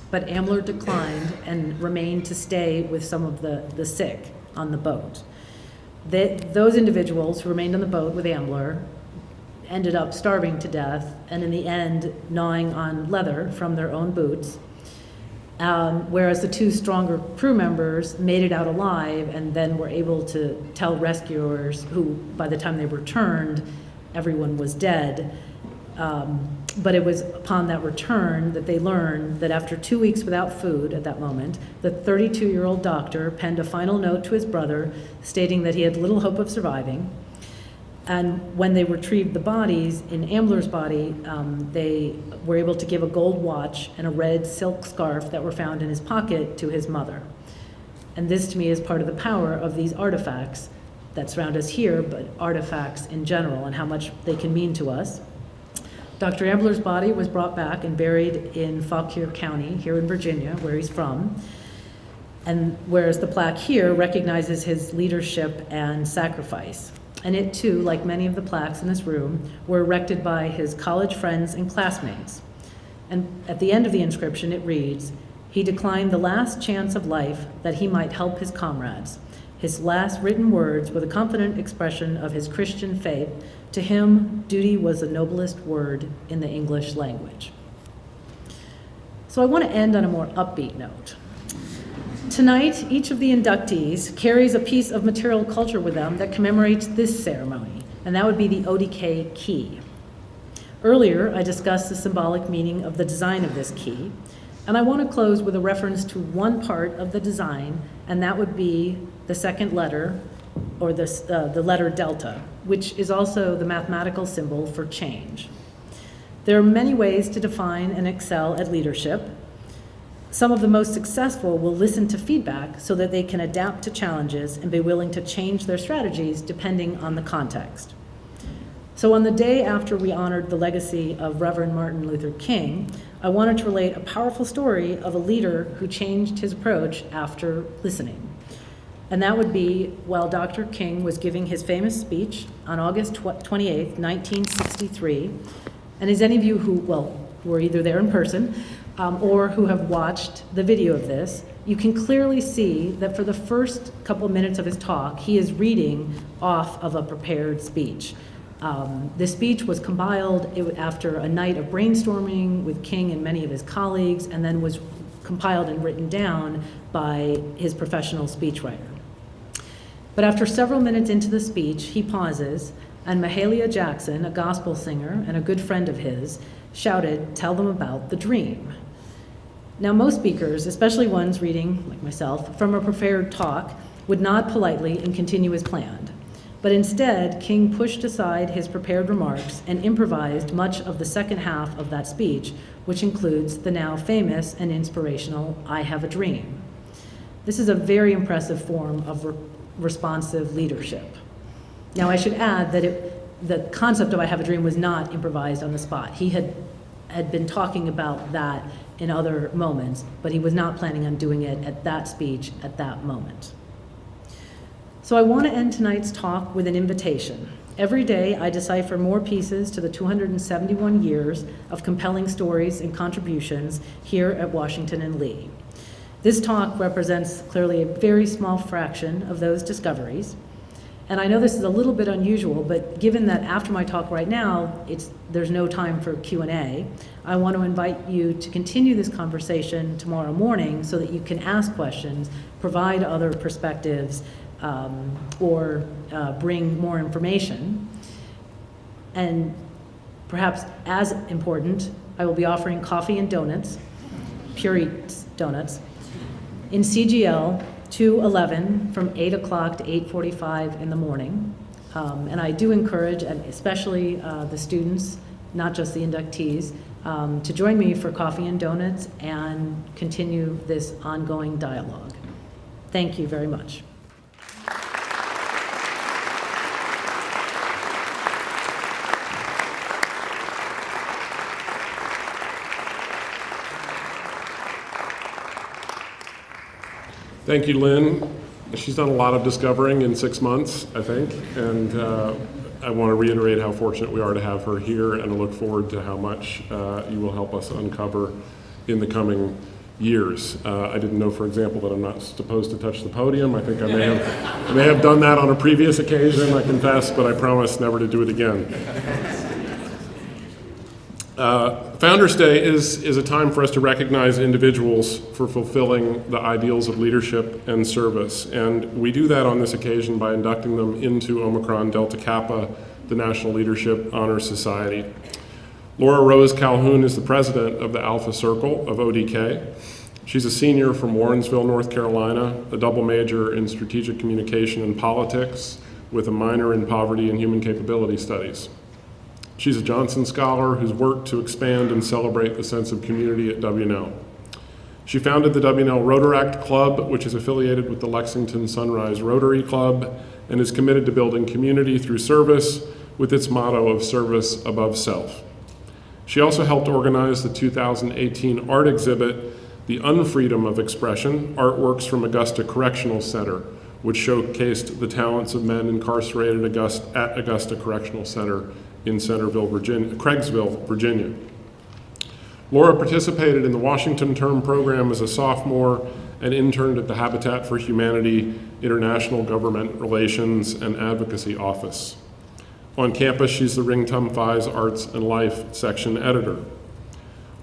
But Ambler declined and remained to stay with some of the sick on the boat. Those individuals who remained on the boat with Ambler ended up starving to death, and in the end, gnawing on leather from their own boots. Whereas the 2 stronger crew members made it out alive and then were able to tell rescuers, who by the time they returned, everyone was dead. But it was upon that return that they learned that after 2 weeks without food at that moment, the 32-year-old doctor penned a final note to his brother stating that he had little hope of surviving. And when they retrieved the bodies, in Ambler's body, they were able to give a gold watch and a red silk scarf that were found in his pocket to his mother. And this, to me, is part of the power of these artifacts that surround us here, but artifacts in general and how much they can mean to us. Dr. Ambler's body was brought back and buried in Fauquier County here in Virginia, where he's from. And whereas the plaque here recognizes his leadership and sacrifice. And it too, like many of the plaques in this room, were erected by his college friends and classmates. And at the end of the inscription it reads, "He declined the last chance of life that he might help his comrades. His last written words were the confident expression of his Christian faith. To him, duty was the noblest word in the English language." So I want to end on a more upbeat note. Tonight, each of the inductees carries a piece of material culture with them that commemorates this ceremony, and that would be the ODK key. Earlier, I discussed the symbolic meaning of the design of this key, and I want to close with a reference to one part of the design, and that would be the second letter, or the letter delta, which is also the mathematical symbol for change. There are many ways to define and excel at leadership. Some of the most successful will listen to feedback so that they can adapt to challenges and be willing to change their strategies depending on the context. So on the day after we honored the legacy of Reverend Martin Luther King, I wanted to relate a powerful story of a leader who changed his approach after listening. And that would be while Dr. King was giving his famous speech on August 28th, 1963, and as any of you who were either there in person or who have watched the video of this, you can clearly see that for the first couple minutes of his talk, he is reading off of a prepared speech. This speech was compiled after a night of brainstorming with King and many of his colleagues, and then was compiled and written down by his professional speechwriter. But after several minutes into the speech, he pauses, and Mahalia Jackson, a gospel singer and a good friend of his, shouted, "Tell them about the dream." Now, most speakers, especially ones reading, like myself, from a prepared talk, would nod politely and continue as planned. But instead, King pushed aside his prepared remarks and improvised much of the second half of that speech, which includes the now famous and inspirational "I Have a Dream." This is a very impressive form of responsive leadership. Now, I should add that the concept of "I Have a Dream" was not improvised on the spot. He had been talking about that in other moments, but he was not planning on doing it at that speech at that moment. So I want to end tonight's talk with an invitation. Every day I decipher more pieces to the 271 years of compelling stories and contributions here at Washington and Lee. This talk represents clearly a very small fraction of those discoveries. And I know this is a little bit unusual, but given that after my talk right now, there's no time for Q&A, I want to invite you to continue this conversation tomorrow morning so that you can ask questions, provide other perspectives, or bring more information. And perhaps as important, I will be offering coffee and donuts, Purines donuts, in CGL 211 from 8 o'clock to 8:45 in the morning. And I do encourage, and especially the students, not just the inductees, to join me for coffee and donuts and continue this ongoing dialogue. Thank you very much. Thank you, Lynn. She's done a lot of discovering in 6 months, I think, and I want to reiterate how fortunate we are to have her here, and I look forward to how much you will help us uncover in the coming years. I didn't know, for example, that I'm not supposed to touch the podium. I think I may have done that on a previous occasion, I confess, but I promise never to do it again. Founders Day is a time for us to recognize individuals for fulfilling the ideals of leadership and service, and we do that on this occasion by inducting them into Omicron Delta Kappa, the National Leadership Honor Society. Laura Rose Calhoun is the president of the Alpha Circle of ODK. She's a senior from Lawrenceville, North Carolina, a double major in strategic communication and politics with a minor in poverty and human capability studies. She's a Johnson Scholar who's worked to expand and celebrate the sense of community at W&L. She founded the W&L Rotaract Club, which is affiliated with the Lexington Sunrise Rotary Club, and is committed to building community through service with its motto of service above self. She also helped organize the 2018 art exhibit The Unfreedom of Expression, artworks from Augusta Correctional Center, which showcased the talents of men incarcerated at Augusta Correctional Center in Craigsville, Virginia. Laura participated in the Washington Term program as a sophomore and interned at the Habitat for Humanity International Government Relations and Advocacy Office. On campus, she's the Ring Tum Phi's Arts and Life section editor.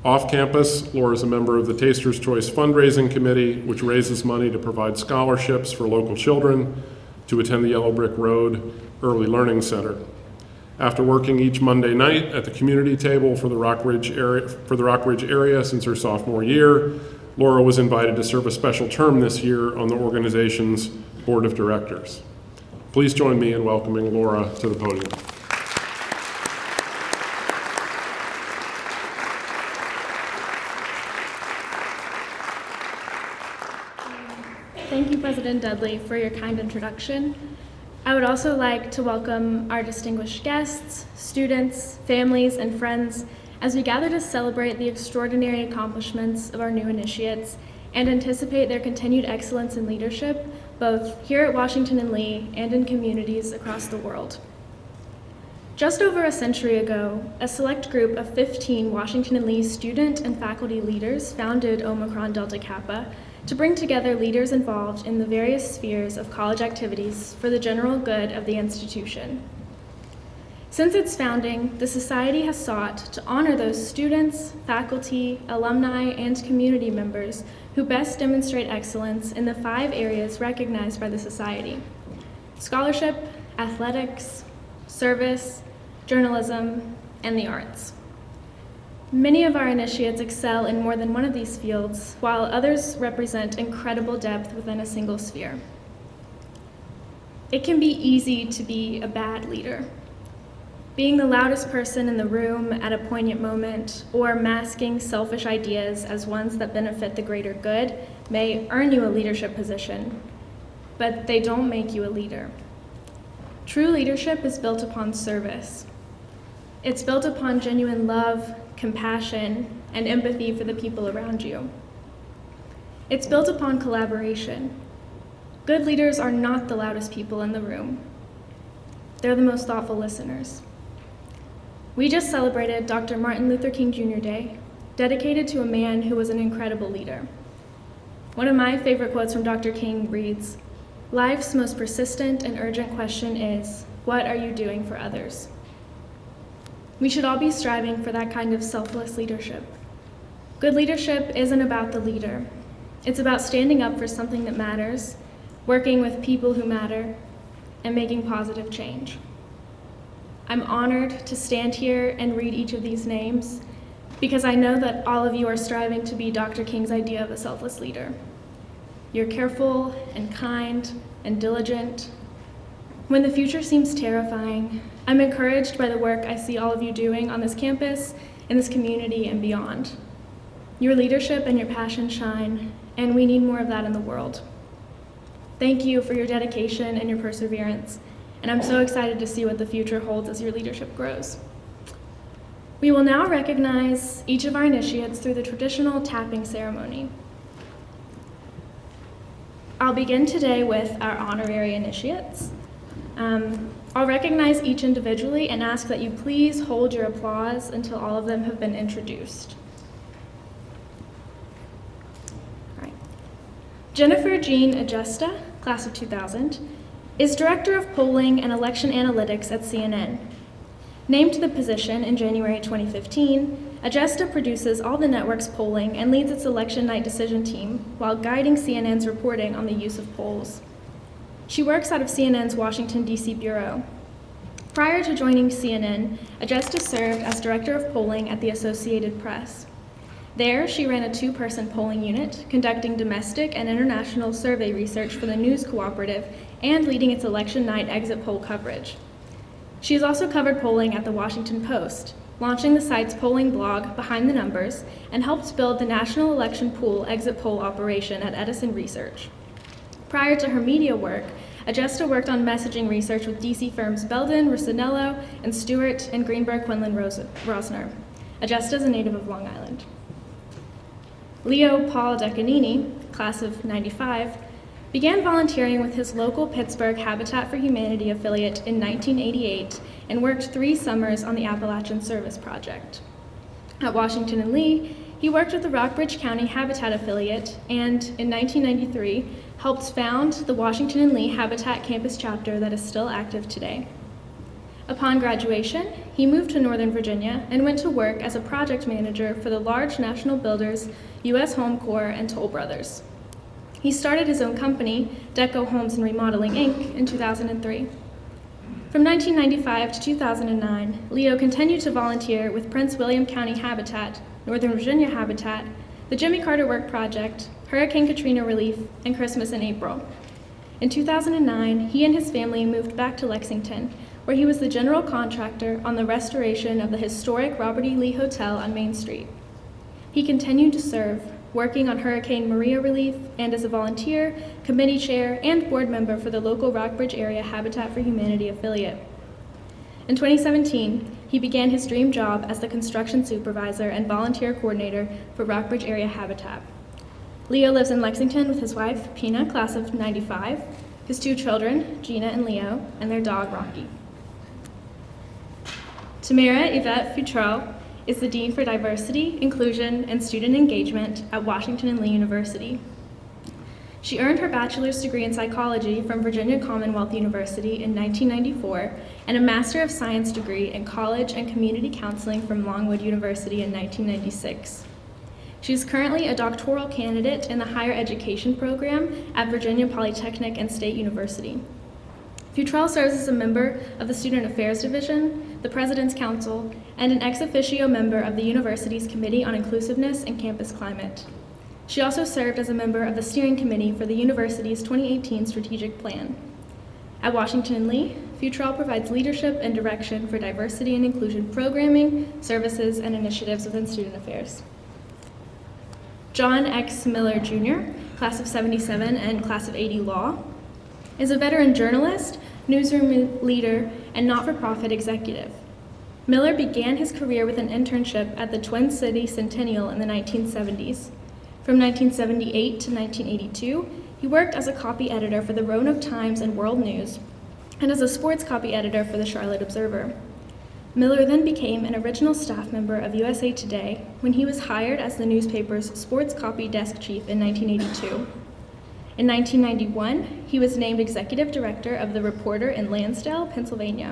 Off campus, Laura is a member of the Taster's Choice Fundraising Committee, which raises money to provide scholarships for local children to attend the Yellow Brick Road Early Learning Center. After working each Monday night at the community table for the Rockridge area since her sophomore year, Laura was invited to serve a special term this year on the organization's board of directors. Please join me in welcoming Laura to the podium. Thank you, President Dudley, for your kind introduction. I would also like to welcome our distinguished guests, students, families, and friends as we gather to celebrate the extraordinary accomplishments of our new initiates and anticipate their continued excellence in leadership, both here at Washington and Lee and in communities across the world. Just over a century ago, a select group of 15 Washington and Lee student and faculty leaders founded Omicron Delta Kappa to bring together leaders involved in the various spheres of college activities for the general good of the institution. Since its founding, the Society has sought to honor those students, faculty, alumni, and community members who best demonstrate excellence in the 5 areas recognized by the Society: scholarship, athletics, service, journalism, and the arts. Many of our initiates excel in more than one of these fields, while others represent incredible depth within a single sphere. It can be easy to be a bad leader. Being the loudest person in the room at a poignant moment, or masking selfish ideas as ones that benefit the greater good, may earn you a leadership position, but they don't make you a leader. True leadership is built upon service. It's built upon genuine love, compassion, and empathy for the people around you. It's built upon collaboration. Good leaders are not the loudest people in the room. They're the most thoughtful listeners. We just celebrated Dr. Martin Luther King Jr. Day, dedicated to a man who was an incredible leader. One of my favorite quotes from Dr. King reads, "Life's most persistent and urgent question is, what are you doing for others?" We should all be striving for that kind of selfless leadership. Good leadership isn't about the leader. It's about standing up for something that matters, working with people who matter, and making positive change. I'm honored to stand here and read each of these names because I know that all of you are striving to be Dr. King's idea of a selfless leader. You're careful and kind and diligent. When the future seems terrifying, I'm encouraged by the work I see all of you doing on this campus, in this community, and beyond. Your leadership and your passion shine, and we need more of that in the world. Thank you for your dedication and your perseverance, and I'm so excited to see what the future holds as your leadership grows. We will now recognize each of our initiates through the traditional tapping ceremony. I'll begin today with our honorary initiates. I'll recognize each individually and ask that you please hold your applause until all of them have been introduced. All right. Jennifer Jean Agesta, class of 2000, is Director of Polling and Election Analytics at CNN. Named to the position in January 2015, Agesta produces all the network's polling and leads its election night decision team while guiding CNN's reporting on the use of polls. She works out of CNN's Washington, D.C. bureau. Prior to joining CNN, Agesta served as Director of Polling at the Associated Press. There, she ran a 2-person polling unit, conducting domestic and international survey research for the News Cooperative and leading its election night exit poll coverage. She has also covered polling at the Washington Post, launching the site's polling blog, Behind the Numbers, and helped build the National Election Pool exit poll operation at Edison Research. Prior to her media work, Agesta worked on messaging research with DC firms Belden, Rossinello, and Stewart and Greenberg Quinlan Rosner. Agesta is a native of Long Island. Leo Paul Decanini, class of 95, began volunteering with his local Pittsburgh Habitat for Humanity affiliate in 1988 and worked 3 summers on the Appalachian Service Project. At Washington and Lee, he worked with the Rockbridge County Habitat affiliate and, in 1993, helped found the Washington and Lee Habitat campus chapter that is still active today. Upon graduation, he moved to Northern Virginia and went to work as a project manager for the large national builders U.S. Home Corps and Toll Brothers. He started his own company, Deco Homes and Remodeling, Inc., in 2003. From 1995 to 2009, Leo continued to volunteer with Prince William County Habitat, Northern Virginia Habitat, the Jimmy Carter Work Project, Hurricane Katrina Relief, and Christmas in April. In 2009, he and his family moved back to Lexington, where he was the general contractor on the restoration of the historic Robert E. Lee Hotel on Main Street. He continued to serve, working on Hurricane Maria relief, and as a volunteer, committee chair, and board member for the local Rockbridge area Habitat for Humanity affiliate. In 2017, he began his dream job as the construction supervisor and volunteer coordinator for Rockbridge area Habitat. Leo lives in Lexington with his wife, Pina, class of 95, his 2 children, Gina and Leo, and their dog, Rocky. Tamara Yvette Futrell is the Dean for Diversity, Inclusion, and Student Engagement at Washington and Lee University. She earned her bachelor's degree in psychology from Virginia Commonwealth University in 1994 and a Master of Science degree in college and community counseling from Longwood University in 1996. She is currently a doctoral candidate in the higher education program at Virginia Polytechnic and State University. Futrell serves as a member of the Student Affairs Division, the President's Council, and an ex officio member of the university's Committee on Inclusiveness and Campus Climate. She also served as a member of the steering committee for the university's 2018 strategic plan. At Washington and Lee, Futrell provides leadership and direction for diversity and inclusion programming, services, and initiatives within student affairs. John X. Miller Jr., class of 77 and class of 80 law, is a veteran journalist, newsroom leader, and not-for-profit executive. Miller began his career with an internship at the Twin City Centennial in the 1970s. From 1978 to 1982, he worked as a copy editor for the Roanoke Times and World News, and as a sports copy editor for the Charlotte Observer. Miller then became an original staff member of USA Today when he was hired as the newspaper's sports copy desk chief in 1982. In 1991, he was named executive director of The Reporter in Lansdale, Pennsylvania.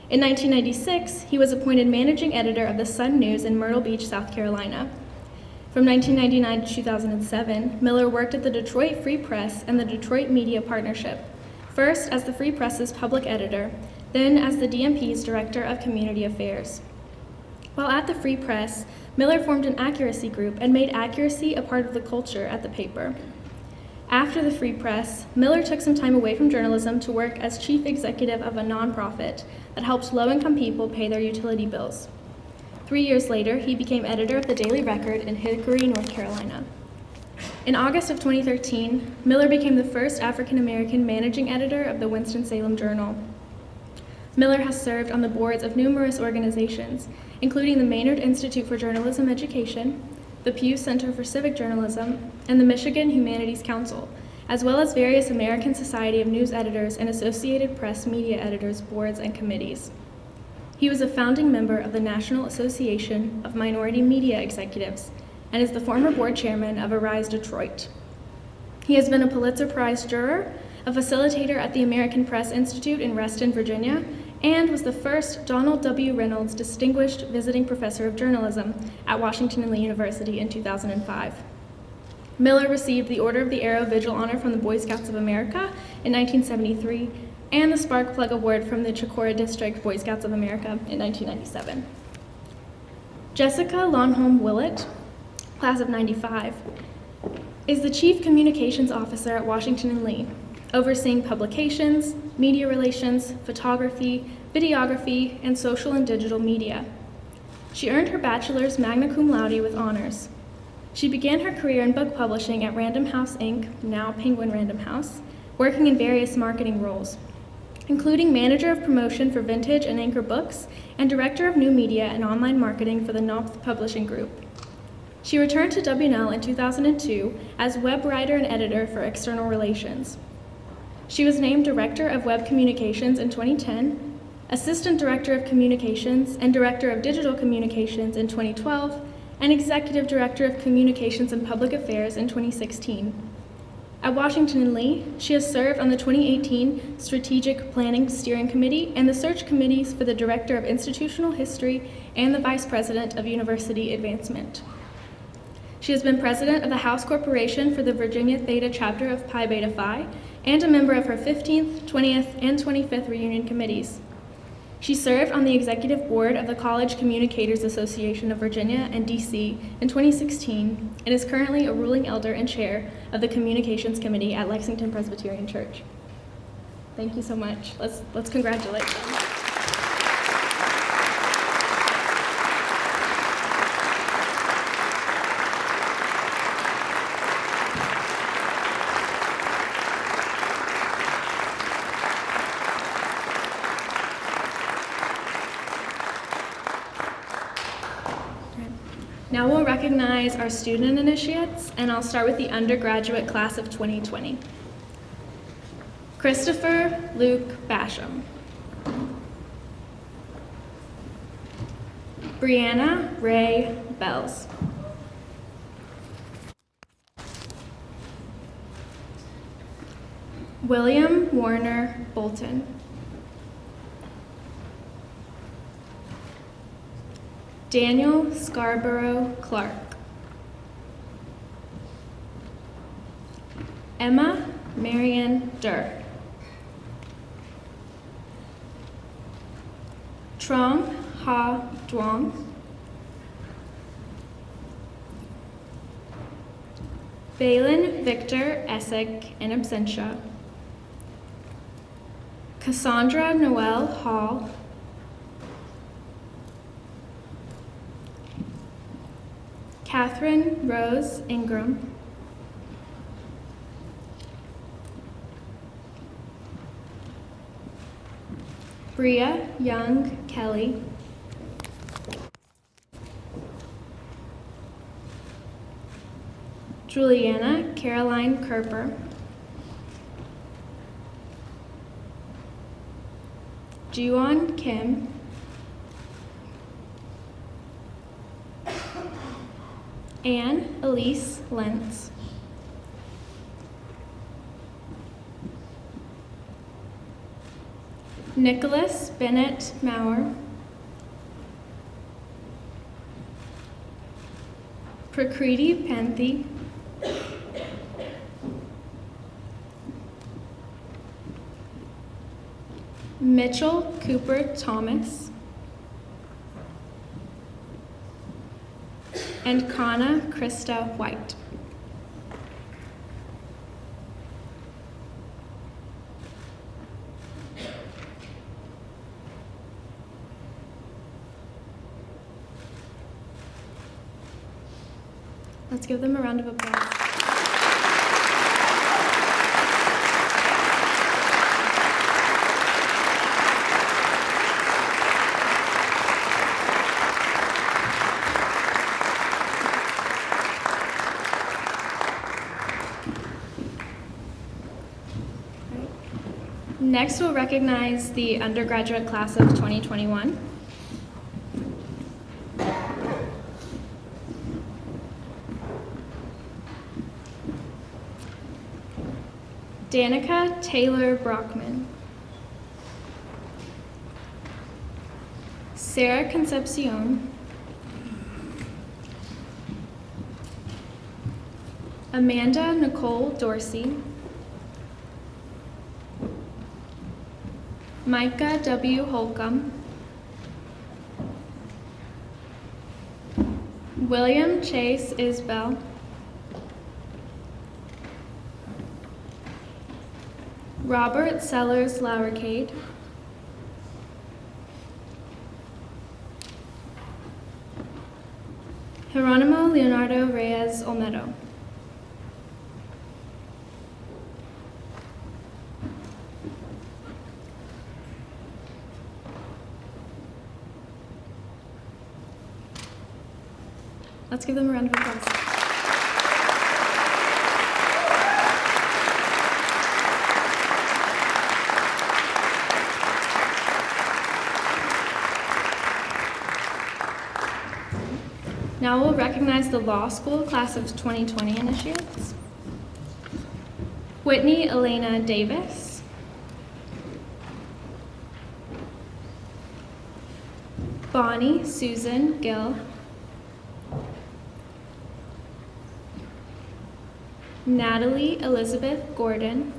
In 1996, he was appointed managing editor of the Sun News in Myrtle Beach, South Carolina. From 1999 to 2007, Miller worked at the Detroit Free Press and the Detroit Media Partnership, first as the Free Press's public editor, then as the DMP's director of community affairs. While at the Free Press, Miller formed an accuracy group and made accuracy a part of the culture at the paper. After the Free Press, Miller took some time away from journalism to work as chief executive of a nonprofit that helps low-income people pay their utility bills. 3 years later, he became editor of the Daily Record in Hickory, North Carolina. In August of 2013, Miller became the first African-American managing editor of the Winston-Salem Journal. Miller has served on the boards of numerous organizations, including the Maynard Institute for Journalism Education, the Pew Center for Civic Journalism, and the Michigan Humanities Council, as well as various American Society of News Editors and Associated Press Media Editors boards and committees. He was a founding member of the National Association of Minority Media Executives and is the former board chairman of Arise Detroit. He has been a Pulitzer Prize juror, a facilitator at the American Press Institute in Reston, Virginia, and was the first Donald W. Reynolds Distinguished Visiting Professor of Journalism at Washington and Lee University in 2005. Miller received the Order of the Arrow Vigil Honor from the Boy Scouts of America in 1973 and the Spark Plug Award from the Chicora District Boy Scouts of America in 1997. Jessica Lonholm Willett, class of 95, is the Chief Communications Officer at Washington and Lee, overseeing publications, media relations, photography, videography, and social and digital media. She earned her bachelor's magna cum laude with honors. She began her career in book publishing at Random House, Inc., now Penguin Random House, working in various marketing roles, including manager of promotion for Vintage and Anchor Books and director of new media and online marketing for the Knopf Publishing Group. She returned to W&L in 2002 as web writer and editor for external relations. She was named Director of Web Communications in 2010, Assistant Director of Communications and Director of Digital Communications in 2012, and Executive Director of Communications and Public Affairs in 2016. At Washington and Lee, she has served on the 2018 Strategic Planning Steering Committee and the search committees for the Director of Institutional History and the Vice President of University Advancement. She has been president of the House Corporation for the Virginia Theta chapter of Pi Beta Phi and a member of her 15th, 20th, and 25th reunion committees. She served on the executive board of the College Communicators Association of Virginia and DC in 2016 and is currently a ruling elder and chair of the Communications Committee at Lexington Presbyterian Church. Thank you so much. Let's congratulate them. Now we'll recognize our student initiates, and I'll start with the undergraduate class of 2020. Christopher Luke Basham. Brianna Ray Bells. William Warner Bolton. Daniel Scarborough Clark. Emma Marian Durr. Trong Ha Duong. Balin Victor Essek in absentia. Cassandra Noel Hall. Catherine Rose Ingram. Bria Young Kelly. Juliana Caroline Kerper. Jiwon Kim. Anne Elise Lentz. Nicholas Bennett Maurer. Prakriti Panthi. Mitchell Cooper Thomas. And Kana Krista White. Let's give them a round of applause. Next, we'll recognize the undergraduate class of 2021. Danica Taylor Brockman. Sarah Concepcion. Amanda Nicole Dorsey. Micah W. Holcomb. William Chase Isbell. Robert Sellers Lowercade. Geronimo Leonardo Reyes Olmedo. Let's give them a round of applause. Now we'll recognize the law school class of 2020 initiates. Whitney Elena Davis. Bonnie Susan Gill. Natalie Elizabeth Gordon.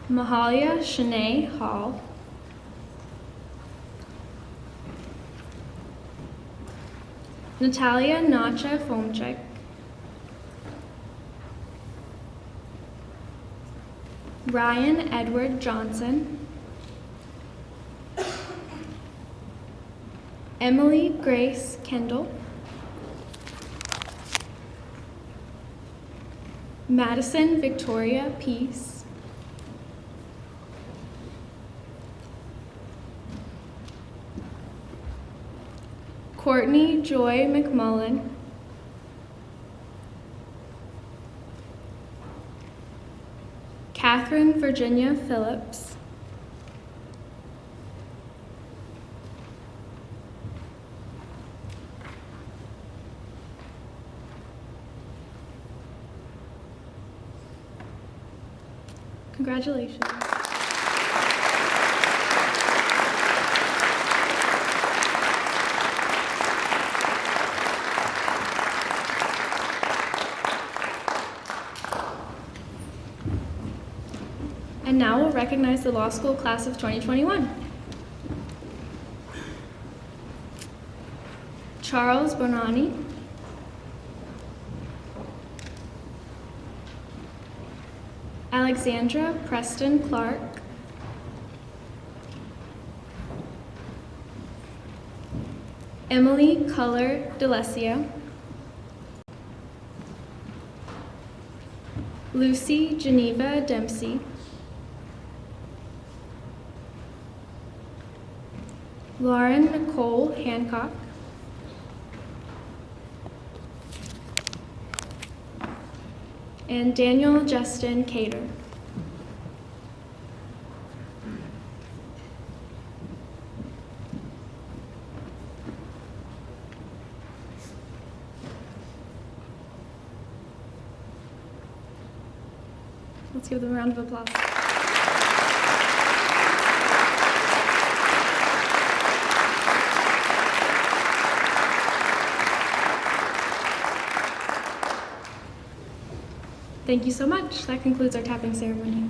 Mahalia Shanae Hall. Natalia Nacha Fomchik. Ryan Edward Johnson. Emily Grace Kendall. Madison Victoria Peace. Courtney Joy McMullen. Catherine Virginia Phillips. Congratulations. And now we'll recognize the law school class of 2021. Charles Bonani. Alexandra Preston Clark. Emily Culler D'Alessio. Lucy Geneva Dempsey. Lauren Nicole Hancock. And Daniel Justin Cater. Let's give them a round of applause. Thank you so much. That concludes our tapping ceremony.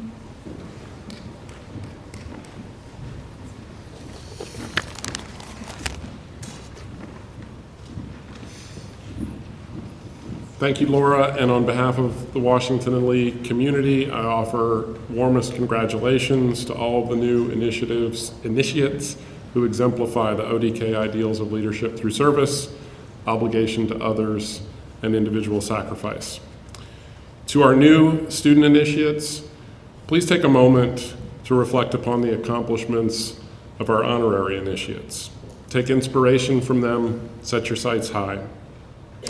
Thank you, Laura, and on behalf of the Washington and Lee community, I offer warmest congratulations to all of the new initiates who exemplify the ODK ideals of leadership through service, obligation to others, and individual sacrifice. To our new student initiates, please take a moment to reflect upon the accomplishments of our honorary initiates. Take inspiration from them, set your sights high.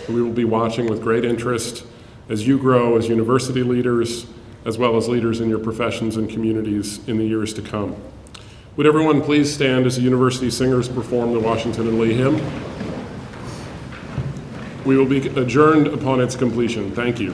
We will be watching with great interest as you grow as university leaders, as well as leaders in your professions and communities in the years to come. Would everyone please stand as the university singers perform the Washington and Lee hymn? We will be adjourned upon its completion. Thank you.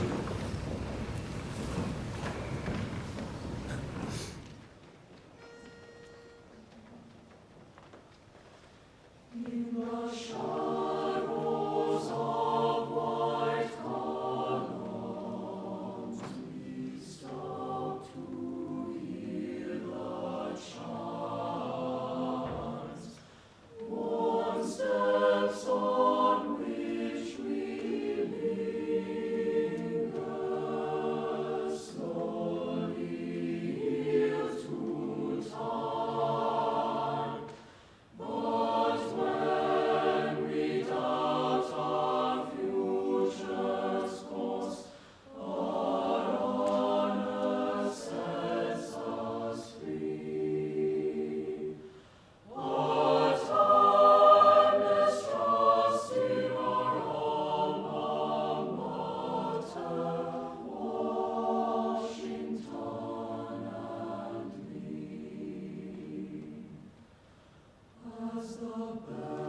of the